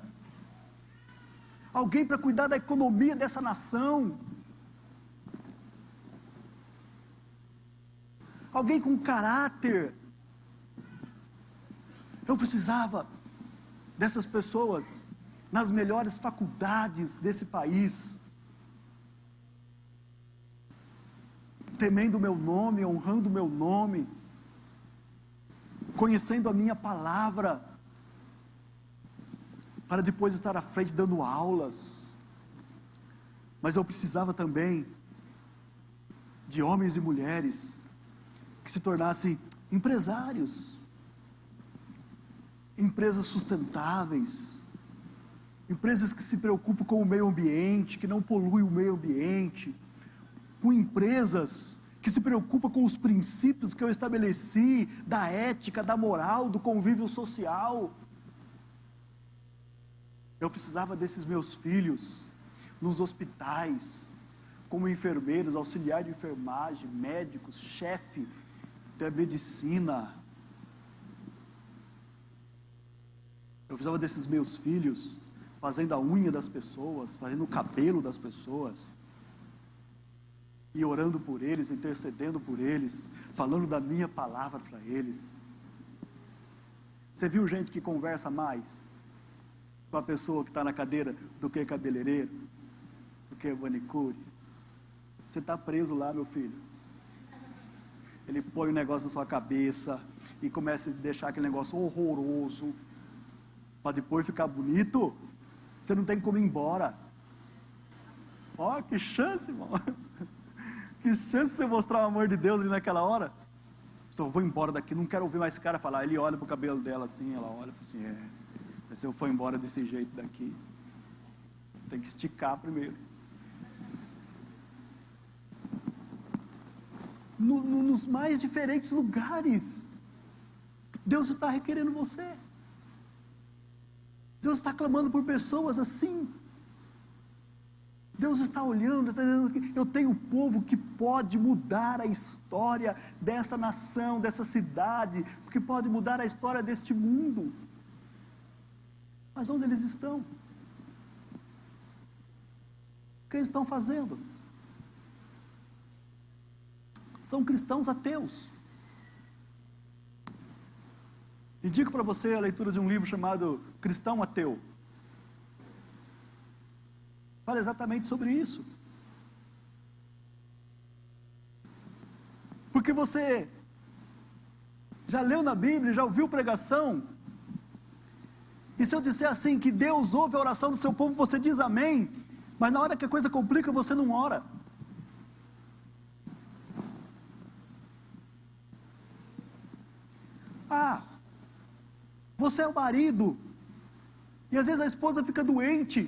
alguém para cuidar da economia dessa nação, alguém com caráter. Eu precisava dessas pessoas nas melhores faculdades desse país, temendo o meu nome, honrando o meu nome, conhecendo a minha palavra, para depois estar à frente dando aulas. Mas eu precisava também de homens e mulheres que se tornassem empresários, empresas sustentáveis, empresas que se preocupam com o meio ambiente, que não poluem o meio ambiente, com empresas que se preocupa com os princípios que eu estabeleci, da ética, da moral, do convívio social. Eu precisava desses meus filhos nos hospitais, como enfermeiros, auxiliar de enfermagem, médicos, chefe da medicina. Eu precisava desses meus filhos fazendo a unha das pessoas, fazendo o cabelo das pessoas, e orando por eles, intercedendo por eles, falando da minha palavra para eles. Você viu gente que conversa mais com a pessoa que está na cadeira do que cabeleireiro, do que manicure? Você está preso lá, meu filho. Ele põe um negócio na sua cabeça e começa a deixar aquele negócio horroroso, para depois ficar bonito. Você não tem como ir embora. Ó, que chance, irmão. Que chance de você mostrar o amor de Deus ali naquela hora. Então, eu vou embora daqui, não quero ouvir mais esse cara falar. Ele olha para o cabelo dela assim, ela olha assim, se eu for embora desse jeito daqui, tem que esticar primeiro. Nos mais diferentes lugares, Deus está requerendo você. Deus está clamando por pessoas assim. Deus está olhando, está dizendo que eu tenho um povo que pode mudar a história dessa nação, dessa cidade, que pode mudar a história deste mundo. Mas onde eles estão? O que eles estão fazendo? São cristãos ateus. Indico para você a leitura de um livro chamado Cristão Ateu. Fala exatamente sobre isso. Porque você já leu na Bíblia, já ouviu pregação, e se eu disser assim, que Deus ouve a oração do seu povo, você diz amém, mas na hora que a coisa complica, você não ora. Você é o marido, e às vezes a esposa fica doente,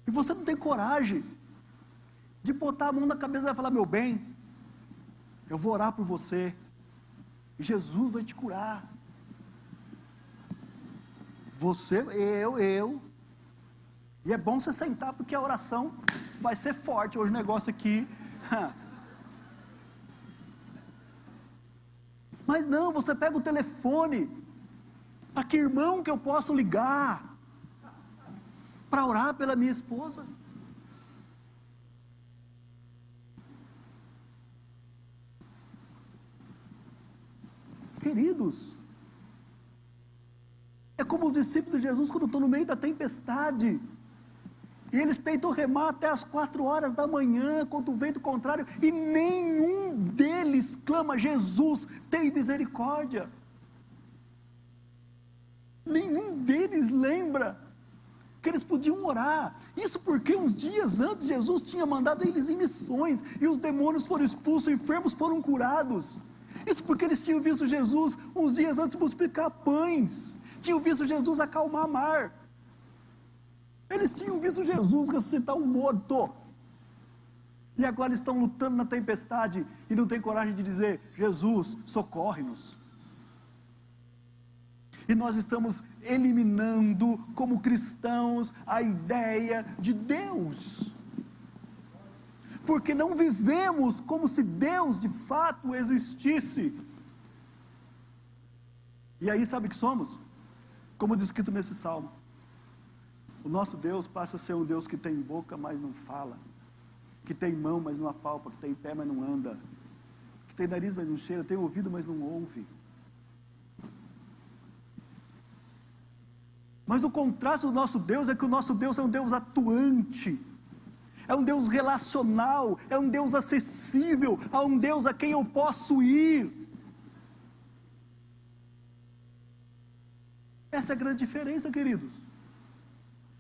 e você não tem coragem de botar a mão na cabeça dela e falar: meu bem, eu vou orar por você, e Jesus vai te curar. Você, e é bom você sentar, porque a oração vai ser forte. Hoje o negócio aqui, mas não, você pega o telefone, para que irmão que eu posso ligar, para orar pela minha esposa? Queridos, é como os discípulos de Jesus quando estão no meio da tempestade, e eles tentam remar até as 4 horas da manhã, contra o vento contrário, e nenhum deles clama: Jesus, tem misericórdia. Nenhum deles lembra que eles podiam orar. Isso porque uns dias antes Jesus tinha mandado eles em missões, e os demônios foram expulsos, enfermos foram curados. Isso porque eles tinham visto Jesus uns dias antes multiplicar pães, tinham visto Jesus acalmar mar, eles tinham visto Jesus ressuscitar um morto, e agora estão lutando na tempestade, e não tem coragem de dizer: Jesus, socorre-nos. E nós estamos eliminando, como cristãos, a ideia de Deus, porque não vivemos como se Deus de fato existisse. E aí sabe o que somos? Como descrito nesse salmo: o nosso Deus passa a ser um Deus que tem boca, mas não fala, que tem mão, mas não apalpa, que tem pé, mas não anda, que tem nariz, mas não cheira, tem ouvido, mas não ouve. Mas o contraste do nosso Deus é que o nosso Deus é um Deus atuante, é um Deus relacional, é um Deus acessível, é um Deus a quem eu posso ir. Essa é a grande diferença, queridos.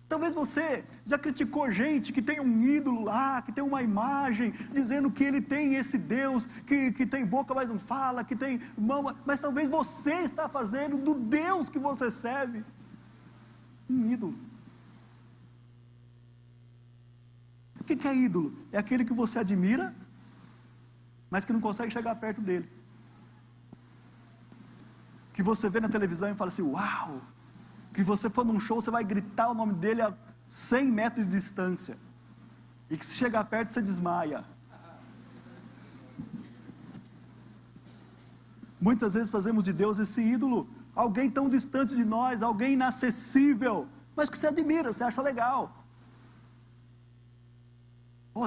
Talvez você já criticou gente que tem um ídolo lá, que tem uma imagem, dizendo que ele tem esse Deus, que tem boca mas não fala, que tem mão, mas talvez você está fazendo do Deus que você serve um ídolo. que é ídolo? É aquele que você admira, mas que não consegue chegar perto dele. Que você vê na televisão e fala assim, uau! Que você for num show, você vai gritar o nome dele a 100 metros de distância. E que se chegar perto, você desmaia. Muitas vezes fazemos de Deus esse ídolo, alguém tão distante de nós, alguém inacessível, mas que você admira, você acha legal.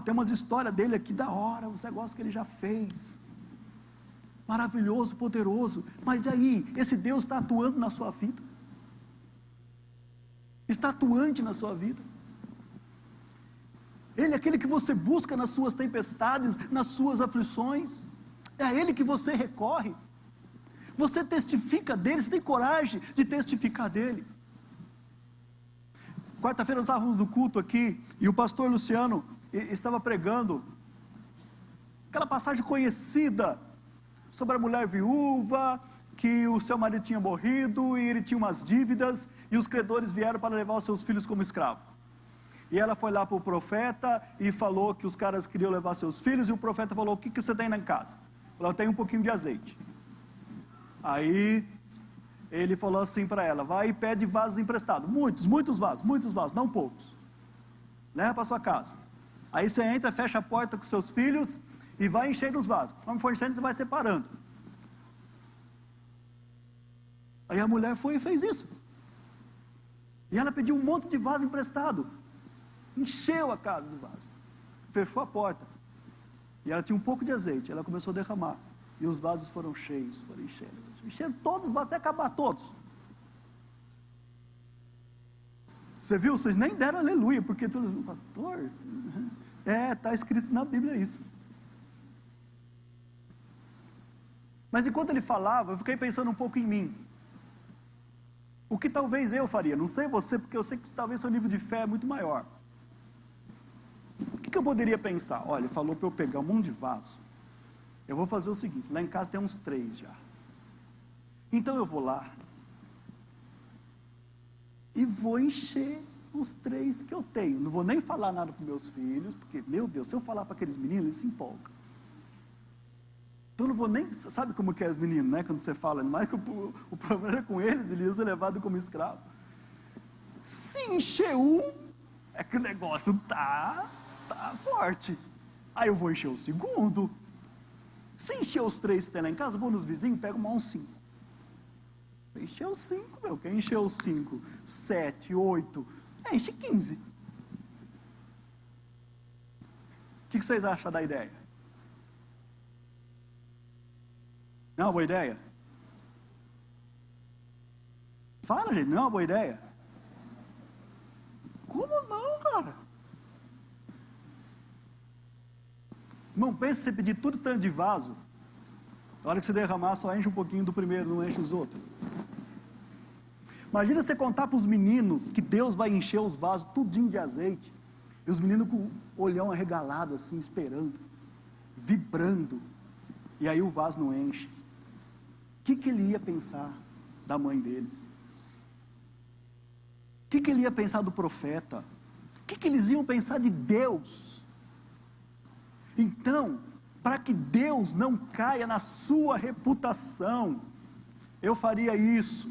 Tem umas histórias dele aqui da hora, os negócios que ele já fez. Maravilhoso, poderoso. Mas e aí, esse Deus está atuando na sua vida? Está atuante na sua vida? Ele é aquele que você busca nas suas tempestades, nas suas aflições. É a Ele que você recorre. Você testifica dele, você tem coragem de testificar dele. Quarta-feira nós estávamos no culto aqui, e o pastor Luciano estava pregando aquela passagem conhecida sobre a mulher viúva, que o seu marido tinha morrido e ele tinha umas dívidas, e os credores vieram para levar os seus filhos como escravo. E ela foi lá para o profeta e falou que os caras queriam levar seus filhos, e o profeta falou, o que você tem lá em casa? Ela tem um pouquinho de azeite. Aí ele falou assim para ela, vai e pede vasos emprestados, muitos vasos, não poucos. Leva para sua casa. Aí você entra, fecha a porta com seus filhos e vai enchendo os vasos. Conforme for enchendo, você vai separando. Aí a mulher foi e fez isso. E ela pediu um monte de vaso emprestado. Encheu a casa de vaso. Fechou a porta. E ela tinha um pouco de azeite. Ela começou a derramar. E os vasos foram cheios, foram enchendo todos os vasos, até acabar todos. Você viu? Vocês nem deram aleluia, porque todos, pastor, está escrito na Bíblia isso. Mas enquanto ele falava, eu fiquei pensando um pouco em mim. O que talvez eu faria, não sei você, porque eu sei que talvez seu nível de fé é muito maior. O que eu poderia pensar? Olha, ele falou para eu pegar um monte de vaso. Eu vou fazer o seguinte, lá em casa tem uns 3 já. Então eu vou lá e vou encher os 3 que eu tenho. Não vou nem falar nada para meus filhos, porque, meu Deus, se eu falar para aqueles meninos, eles se empolgam. Então não vou nem, sabe como que é os meninos, né? Quando você fala, mais que o problema é com eles, ele ia ser levado como escravo. Se encher é que o negócio tá forte. Aí eu vou encher o segundo. Se encher os 3 que tem lá em casa, vou nos vizinhos, pego uns 5. Encher os 5, quem encheu os 5, 7, 8, enche 15. O que vocês acham da ideia? Não é uma boa ideia? Fala, gente, não é uma boa ideia? Como não, cara? Irmão, pensa se você pedir tudo tanto de vaso, na hora que você derramar, só enche um pouquinho do primeiro, não enche os outros. Imagina você contar para os meninos que Deus vai encher os vasos tudinho de azeite, e os meninos com o olhão arregalado assim, esperando, vibrando, e aí o vaso não enche. O que ele ia pensar da mãe deles? O que ele ia pensar do profeta? O que eles iam pensar de Deus? Então, para que Deus não caia na sua reputação, eu faria isso.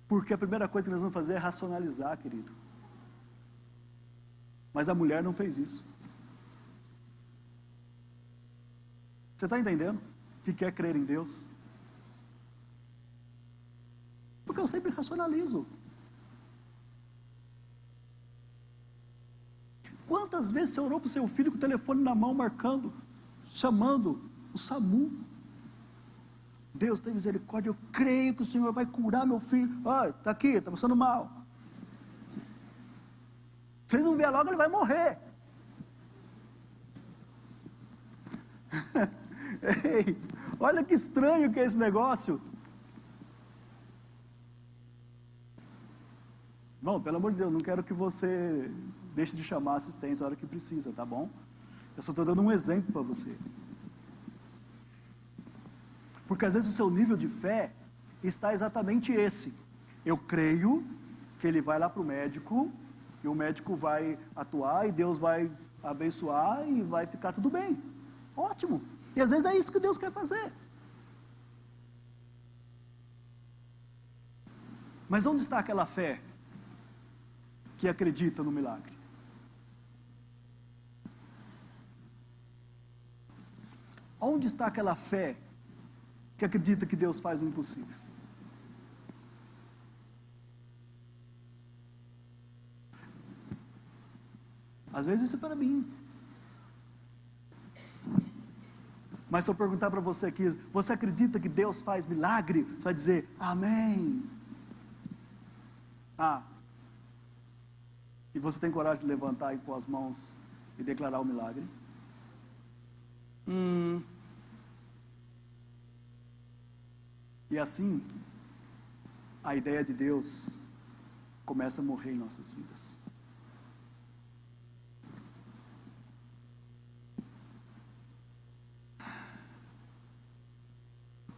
Porque a primeira coisa que nós vamos fazer é racionalizar, querido. Mas a mulher não fez isso. Você está entendendo o que é crer em Deus? Porque eu sempre racionalizo. Quantas vezes você orou para o seu filho com o telefone na mão, marcando, chamando o SAMU? Deus tem misericórdia, eu creio que o Senhor vai curar meu filho. Olha, está aqui, está passando mal. Se vocês não vier logo, ele vai morrer. Ei, olha que estranho que é esse negócio. Bom, pelo amor de Deus, não quero que você deixe de chamar a assistência a hora que precisa, tá bom? Eu só estou dando um exemplo para você. Porque às vezes o seu nível de fé está exatamente esse. Eu creio que ele vai lá para o médico e o médico vai atuar e Deus vai abençoar e vai ficar tudo bem. Ótimo. E às vezes é isso que Deus quer fazer. Mas onde está aquela fé que acredita no milagre? Onde está aquela fé que acredita que Deus faz o impossível? Às vezes isso é para mim. Mas se eu perguntar para você aqui, você acredita que Deus faz milagre? Você vai dizer, amém. E você tem coragem de levantar e pôr as mãos e declarar o milagre? E assim, a ideia de Deus começa a morrer em nossas vidas.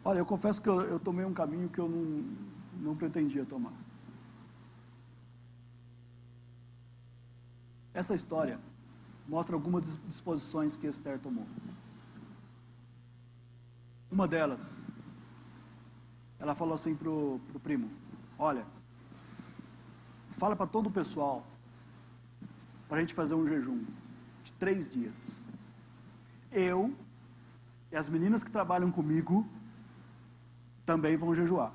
Olha, eu confesso que eu tomei um caminho que eu não pretendia tomar. Essa história mostra algumas disposições que Esther tomou. Uma delas, ela falou assim pro primo: olha, fala para todo o pessoal para a gente fazer um jejum de 3 dias. Eu e as meninas que trabalham comigo também vão jejuar.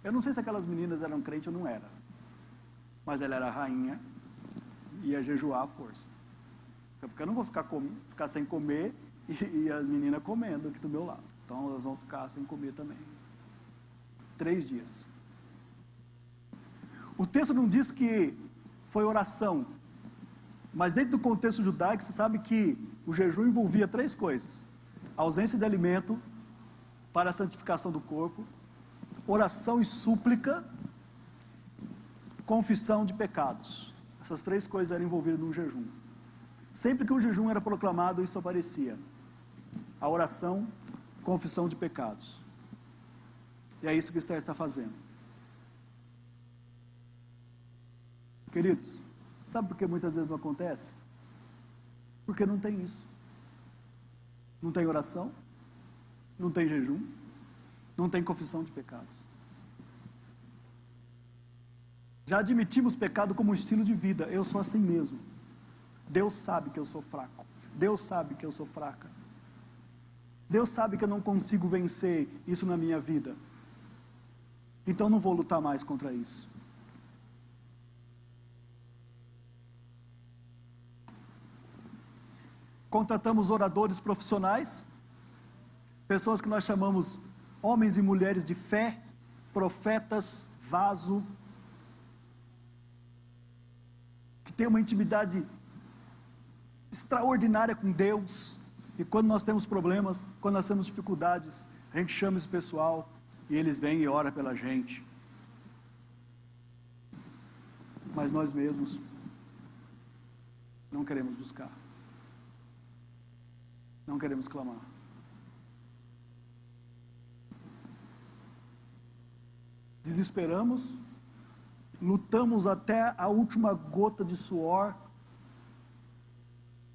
Eu não sei se aquelas meninas eram crentes ou não eram, mas ela era rainha, ia jejuar à força. Porque eu não vou ficar sem comer e a menina comendo aqui do meu lado. Então elas vão ficar sem comer também. 3 dias. O texto não diz que foi oração, mas dentro do contexto judaico você sabe que o jejum envolvia 3 coisas: ausência de alimento para a santificação do corpo, oração e súplica, confissão de pecados. Essas 3 coisas eram envolvidas no jejum. Sempre que o jejum era proclamado, isso aparecia: a oração, confissão de pecados. E é isso que Esther está fazendo. Queridos, sabe por que muitas vezes não acontece? Porque não tem isso. Não tem oração, não tem jejum, não tem confissão de pecados. Já admitimos pecado como estilo de vida. Eu sou assim mesmo. Deus sabe que eu sou fraco. Deus sabe que eu sou fraca. Deus sabe que eu não consigo vencer isso na minha vida. Então não vou lutar mais contra isso. Contratamos oradores profissionais, pessoas que nós chamamos homens e mulheres de fé, profetas, vaso, que tem uma intimidade extraordinária com Deus, e quando nós temos problemas, quando nós temos dificuldades, a gente chama esse pessoal, e eles vêm e oram pela gente. Mas nós mesmos não queremos buscar, não queremos clamar. Desesperamos, lutamos até a última gota de suor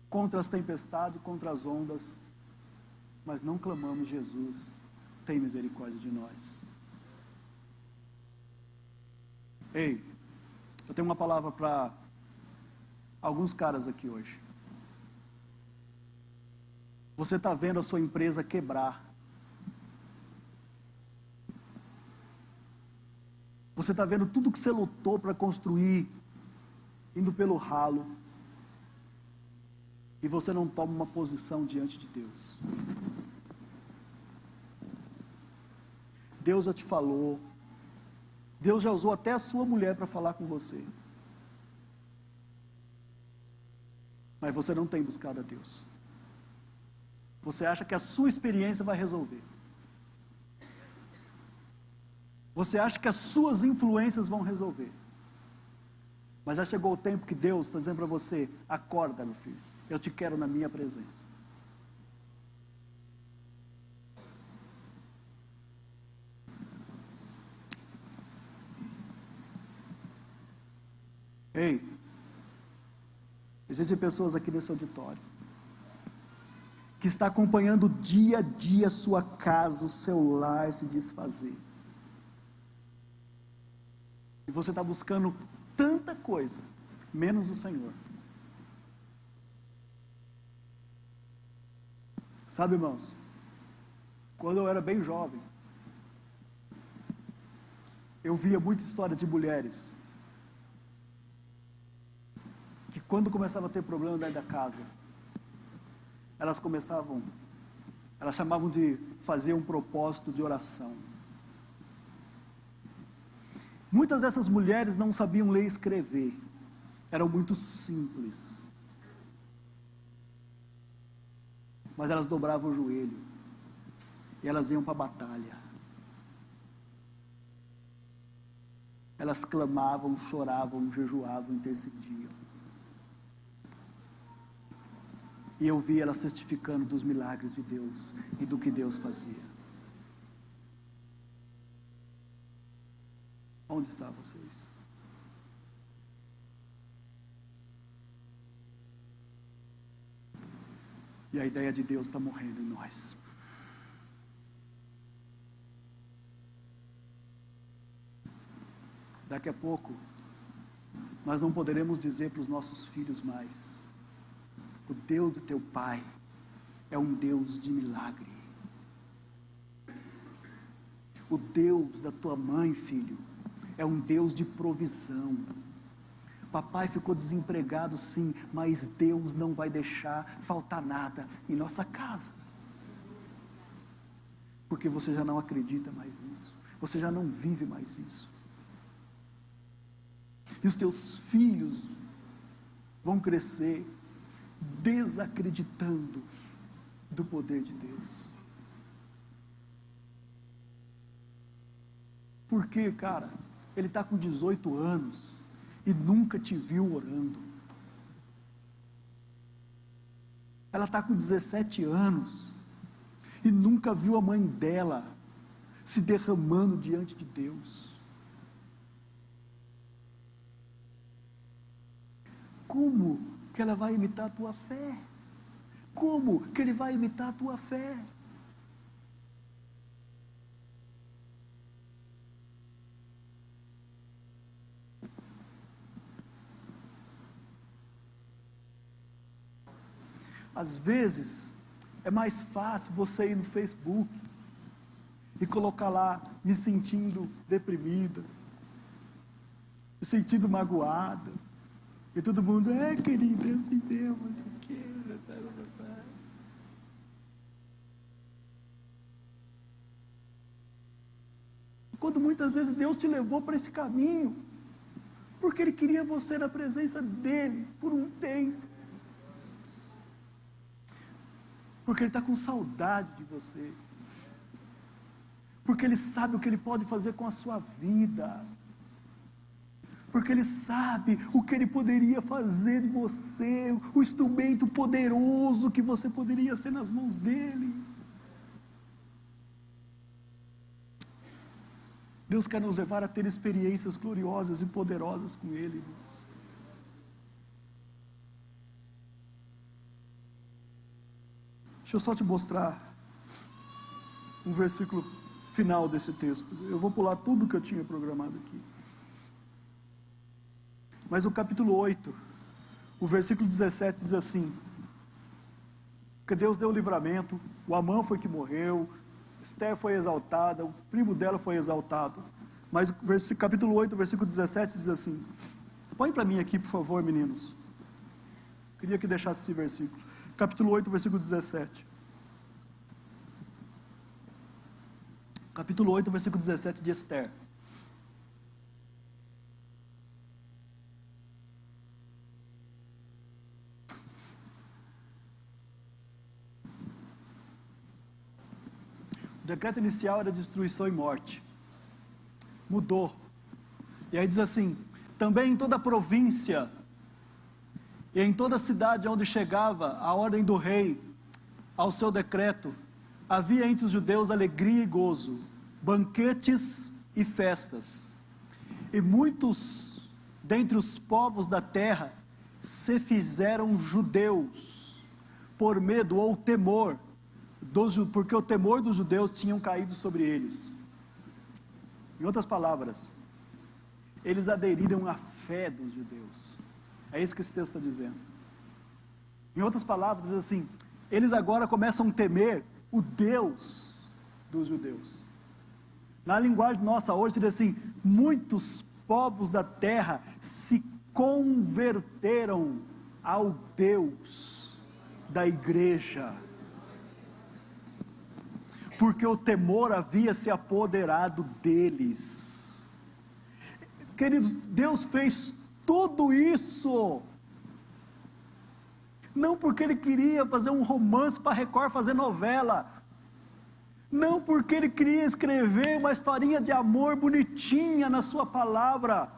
contra as tempestades, contra as ondas, mas não clamamos: Jesus, tem misericórdia de nós. Ei, eu tenho uma palavra para alguns caras aqui hoje. Você está vendo a sua empresa quebrar. Você está vendo tudo que você lutou para construir, indo pelo ralo. E você não toma uma posição diante de Deus. Deus já te falou. Deus já usou até a sua mulher para falar com você. Mas você não tem buscado a Deus. Você acha que a sua experiência vai resolver. Você acha que as suas influências vão resolver. Mas já chegou o tempo que Deus está dizendo para você: acorda, meu filho, eu te quero na minha presença. Ei, Existem pessoas aqui nesse auditório que está acompanhando dia a dia a sua casa, o seu lar se desfazer. E você está buscando tanta coisa, menos o Senhor. Sabe, irmãos, quando eu era bem jovem, eu via muita história de mulheres que quando começava a ter problema dentro da casa, elas chamavam de fazer um propósito de oração. Muitas dessas mulheres não sabiam ler e escrever, eram muito simples, mas elas dobravam o joelho, e elas iam para a batalha, elas clamavam, choravam, jejuavam, intercediam, e eu via elas testificando dos milagres de Deus, e do que Deus fazia. Onde estão vocês? E a ideia de Deus está morrendo em nós. Daqui a pouco, nós não poderemos dizer para os nossos filhos mais: o Deus do teu pai é um Deus de milagre. O Deus da tua mãe, filho, é um Deus de provisão. Papai ficou desempregado, sim, mas Deus não vai deixar faltar nada em nossa casa. Porque você já não acredita mais nisso. Você já não vive mais isso. E os teus filhos vão crescer desacreditando do poder de Deus. Por quê, cara? Ele está com 18 anos e nunca te viu orando. Ela está com 17 anos e nunca viu a mãe dela se derramando diante de Deus. Como que ela vai imitar a tua fé? Como que ele vai imitar a tua fé? Às vezes, é mais fácil você ir no Facebook e colocar lá, me sentindo deprimida, me sentindo magoada, e todo mundo, querida, é assim mesmo, não quero. Quando muitas vezes Deus te levou para esse caminho, porque Ele queria você na presença dEle, por um tempo. Porque Ele está com saudade de você, porque Ele sabe o que Ele pode fazer com a sua vida, porque Ele sabe o que Ele poderia fazer de você, o instrumento poderoso que você poderia ser nas mãos dEle. Deus quer nos levar a ter experiências gloriosas e poderosas com Ele, irmãos. Deixa eu só te mostrar um versículo final desse texto. Eu vou pular tudo que eu tinha programado aqui. Mas o capítulo 8, o versículo 17 diz assim: porque Deus deu o livramento, o Amã foi que morreu, Esther foi exaltada, o primo dela foi exaltado. Mas o capítulo 8, versículo 17 diz assim, põe para mim aqui, por favor, meninos. Queria que deixasse esse versículo. Capítulo 8, versículo 17. Capítulo 8, versículo 17 de Esther. O decreto inicial era destruição e morte. Mudou. E aí diz assim: também em toda a província e em toda a cidade onde chegava a ordem do rei ao seu decreto, havia entre os judeus alegria e gozo, banquetes e festas. E muitos dentre os povos da terra se fizeram judeus por medo ou temor, porque o temor dos judeus tinham caído sobre eles. Em outras palavras, eles aderiram à fé dos judeus. É isso que esse texto está dizendo. Em outras palavras, diz assim, eles agora começam a temer o Deus dos judeus. Na linguagem nossa hoje, diz assim, muitos povos da terra se converteram ao Deus da igreja, porque o temor havia se apoderado deles. Queridos, Deus fez tudo isso, não porque Ele queria fazer um romance para a Record fazer novela, não porque Ele queria escrever uma historinha de amor bonitinha na sua palavra.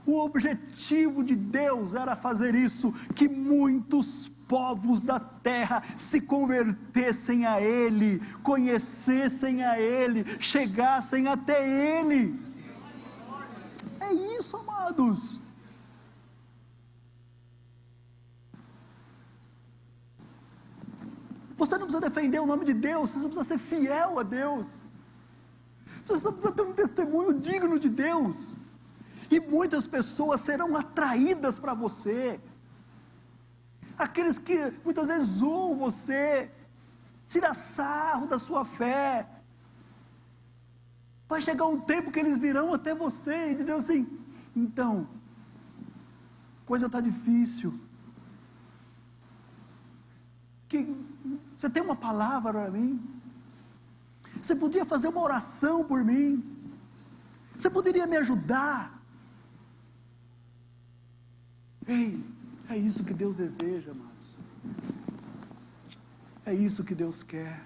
O objetivo de Deus era fazer isso, que muitos povos da terra se convertessem a Ele, conhecessem a Ele, chegassem até Ele. É isso, amados. Você não precisa defender o nome de Deus, você só precisa ser fiel a Deus. Você só precisa ter um testemunho digno de Deus. E muitas pessoas serão atraídas para você. Aqueles que muitas vezes zoam você, tira sarro da sua fé. Vai chegar um tempo que eles virão até você e dirão assim, então, coisa está difícil. Você tem uma palavra para mim? Você podia fazer uma oração por mim? Você poderia me ajudar? Ei, é isso que Deus deseja, amados. É isso que Deus quer.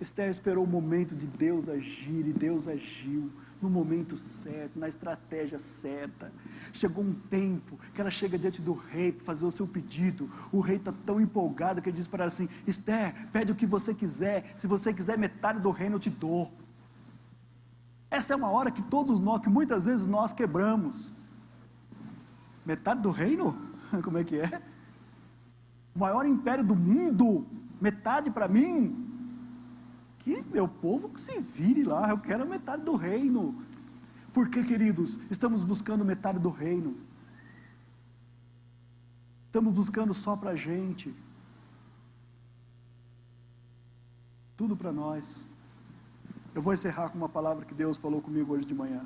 Esther esperou o momento de Deus agir, e Deus agiu no momento certo, na estratégia certa. Chegou um tempo que ela chega diante do rei para fazer o seu pedido. O rei está tão empolgado que ele diz para ela assim, Esther, pede o que você quiser, se você quiser metade do reino eu te dou. Essa é uma hora que todos nós, que muitas vezes nós quebramos. Metade do reino? Como é que é? O maior império do mundo, metade para mim? Que meu povo que se vire lá, eu quero a metade do reino. Porque, queridos, estamos buscando metade do reino. Estamos buscando só para a gente. Tudo para nós. Eu vou encerrar com uma palavra que Deus falou comigo hoje de manhã.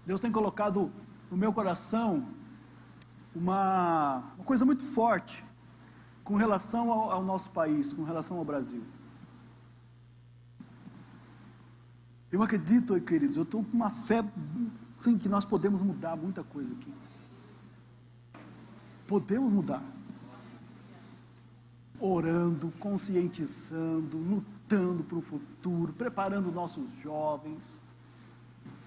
Deus tem colocado no meu coração uma coisa muito forte com relação ao nosso país, com relação ao Brasil. Eu acredito, queridos, eu estou com uma fé, sim, que nós podemos mudar muita coisa aqui. Podemos mudar. Orando, conscientizando, lutando para o futuro, preparando nossos jovens.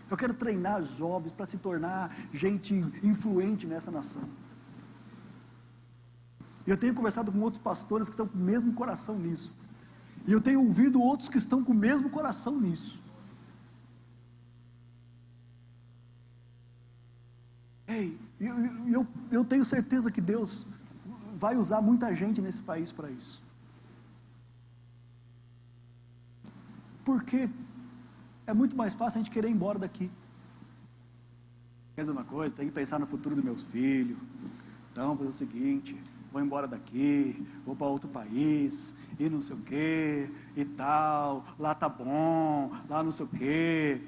Eu quero treinar jovens para se tornar gente influente nessa nação. Eu tenho conversado com outros pastores que estão com o mesmo coração nisso. E eu tenho ouvido outros que estão com o mesmo coração nisso. Ei, eu tenho certeza que Deus vai usar muita gente nesse país para isso. Porque é muito mais fácil a gente querer ir embora daqui. Quer dizer uma coisa, tem que pensar no futuro dos meus filhos. Então, vou fazer o seguinte, vou embora daqui, vou para outro país, e não sei o que, e tal, lá tá bom, lá não sei o que.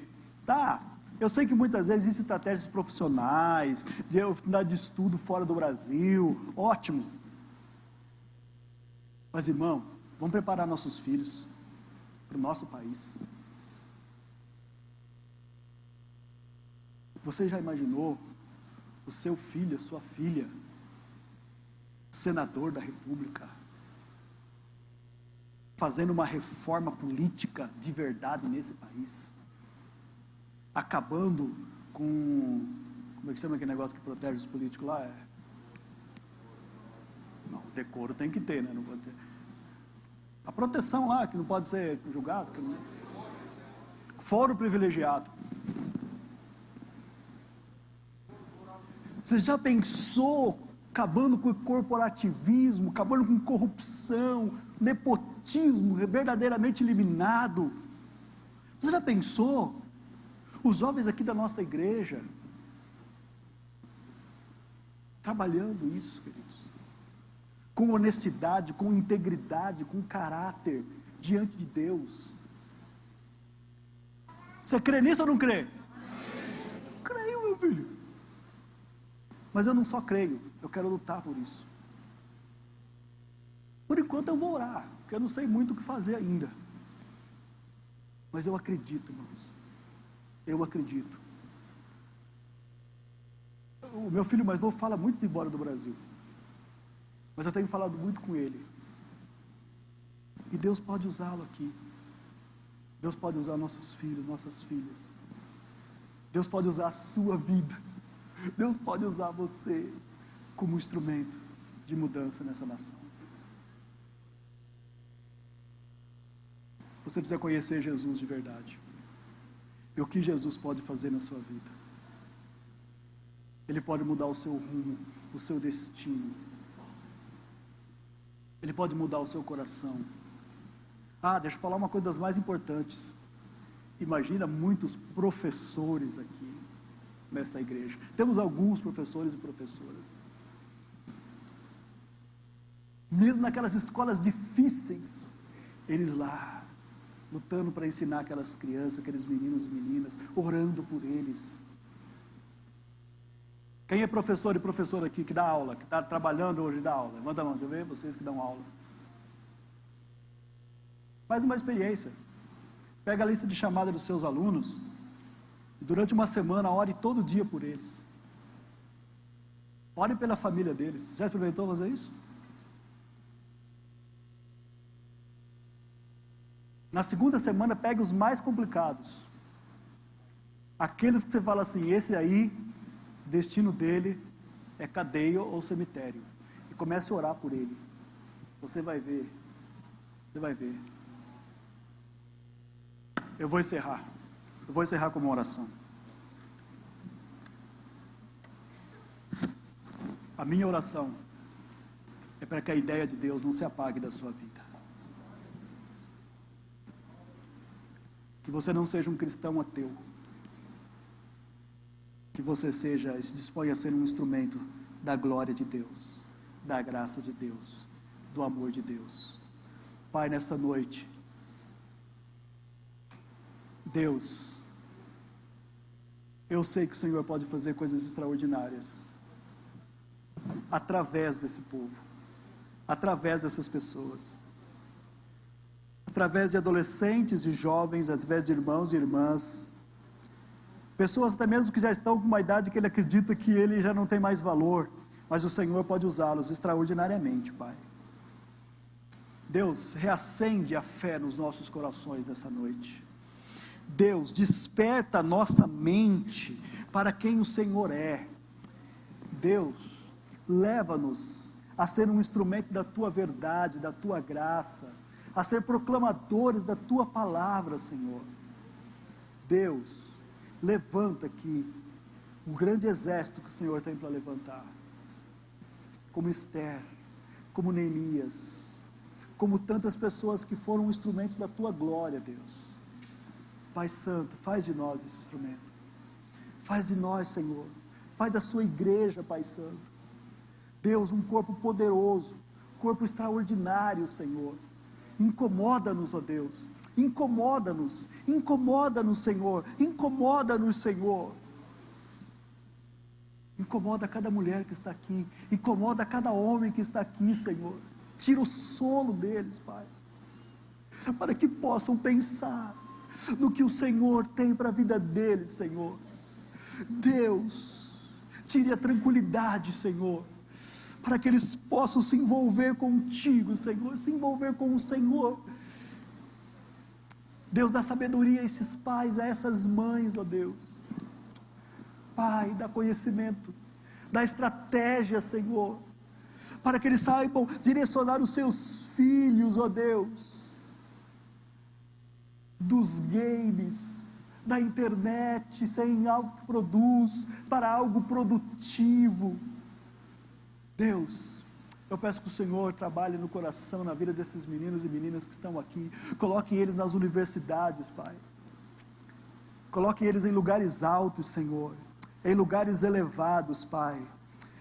Tá, eu sei que muitas vezes existem estratégias profissionais, de oportunidade de estudo fora do Brasil, ótimo. Mas, irmão, vamos preparar nossos filhos para o nosso país. Você já imaginou o seu filho, a sua filha, senador da República, fazendo uma reforma política de verdade nesse país, acabando com, como é que chama aquele negócio que protege os políticos lá? Não, o decoro tem que ter, né? Não pode ter. A proteção lá, que não pode ser julgado, foro privilegiado. Você já pensou acabando com o corporativismo, acabando com corrupção, nepotismo verdadeiramente eliminado? Você já pensou? Os jovens aqui da nossa igreja, trabalhando isso, queridos, com honestidade, com integridade, com caráter, diante de Deus. Você crê nisso ou não crê? Eu creio, meu filho. Mas eu não só creio, eu quero lutar por isso. Por enquanto eu vou orar, porque eu não sei muito o que fazer ainda. Mas eu acredito, irmãos. Eu acredito. O meu filho mais novo fala muito de ir embora do Brasil. Mas eu tenho falado muito com ele. E Deus pode usá-lo aqui. Deus pode usar nossos filhos, nossas filhas. Deus pode usar a sua vida. Deus pode usar você como instrumento de mudança nessa nação. Você precisa conhecer Jesus de verdade. E o que Jesus pode fazer na sua vida. Ele pode mudar o seu rumo, o seu destino. Ele pode mudar o seu coração. Deixa eu falar uma coisa das mais importantes. Imagina muitos professores aqui nessa igreja. Temos alguns professores e professoras. Mesmo naquelas escolas difíceis, eles lá, lutando para ensinar aquelas crianças, aqueles meninos e meninas, orando por eles. Quem é professor e professora aqui que dá aula, que está trabalhando hoje e dá aula? Levanta a mão, deixa eu ver vocês que dão aula. Faz uma experiência. Pega a lista de chamada dos seus alunos e durante uma semana ore todo dia por eles. Ore pela família deles. Já experimentou fazer isso? Na segunda semana, pegue os mais complicados. Aqueles que você fala assim, esse aí, o destino dele é cadeia ou cemitério. E comece a orar por ele. Você vai ver. Você vai ver. Eu vou encerrar com uma oração. A minha oração é para que a ideia de Deus não se apague da sua vida. Que você não seja um cristão ateu. Que você se disponha a ser um instrumento da glória de Deus, da graça de Deus, do amor de Deus. Pai, nesta noite, Deus, eu sei que o Senhor pode fazer coisas extraordinárias através desse povo, através dessas pessoas, através de adolescentes e jovens, através de irmãos e irmãs, pessoas até mesmo que já estão com uma idade que ele acredita que ele já não tem mais valor, mas o Senhor pode usá-los extraordinariamente, Pai. Deus, reacende a fé nos nossos corações essa noite. Deus, desperta a nossa mente para quem o Senhor é. Deus, leva-nos a ser um instrumento da Tua verdade, da Tua graça, a ser proclamadores da Tua palavra, Senhor. Deus, levanta aqui um grande exército que o Senhor tem para levantar, como Esther, como Neemias, como tantas pessoas que foram instrumentos da Tua glória, Deus. Pai Santo, faz de nós esse instrumento, faz de nós, Senhor, faz da sua igreja, Pai Santo, Deus, um corpo poderoso, corpo extraordinário, Senhor. Incomoda-nos, ó Deus, incomoda-nos, Senhor, incomoda-nos, Senhor. Incomoda cada mulher que está aqui, incomoda cada homem que está aqui, Senhor. Tira o sono deles, Pai, para que possam pensar no que o Senhor tem para a vida deles, Senhor. Deus, tire a tranquilidade, Senhor, para que eles possam se envolver contigo, Senhor, se envolver com o Senhor. Deus, dá sabedoria a esses pais, a essas mães, ó Deus. Pai, dá conhecimento, dá estratégia, Senhor, para que eles saibam direcionar os seus filhos, ó Deus, dos games, da internet, sem algo que produz, para algo produtivo. Deus, eu peço que o Senhor trabalhe no coração, na vida desses meninos e meninas que estão aqui. Coloque eles nas universidades, Pai. Coloque eles em lugares altos, Senhor, em lugares elevados, Pai,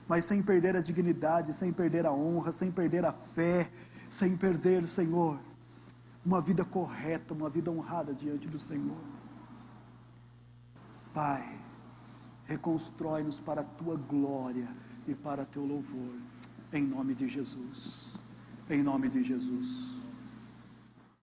mas sem perder a dignidade, sem perder a honra, sem perder a fé, sem perder, Senhor, uma vida correta, uma vida honrada diante do Senhor. Pai, reconstrói-nos para a Tua glória e para Teu louvor, em nome de Jesus, em nome de Jesus.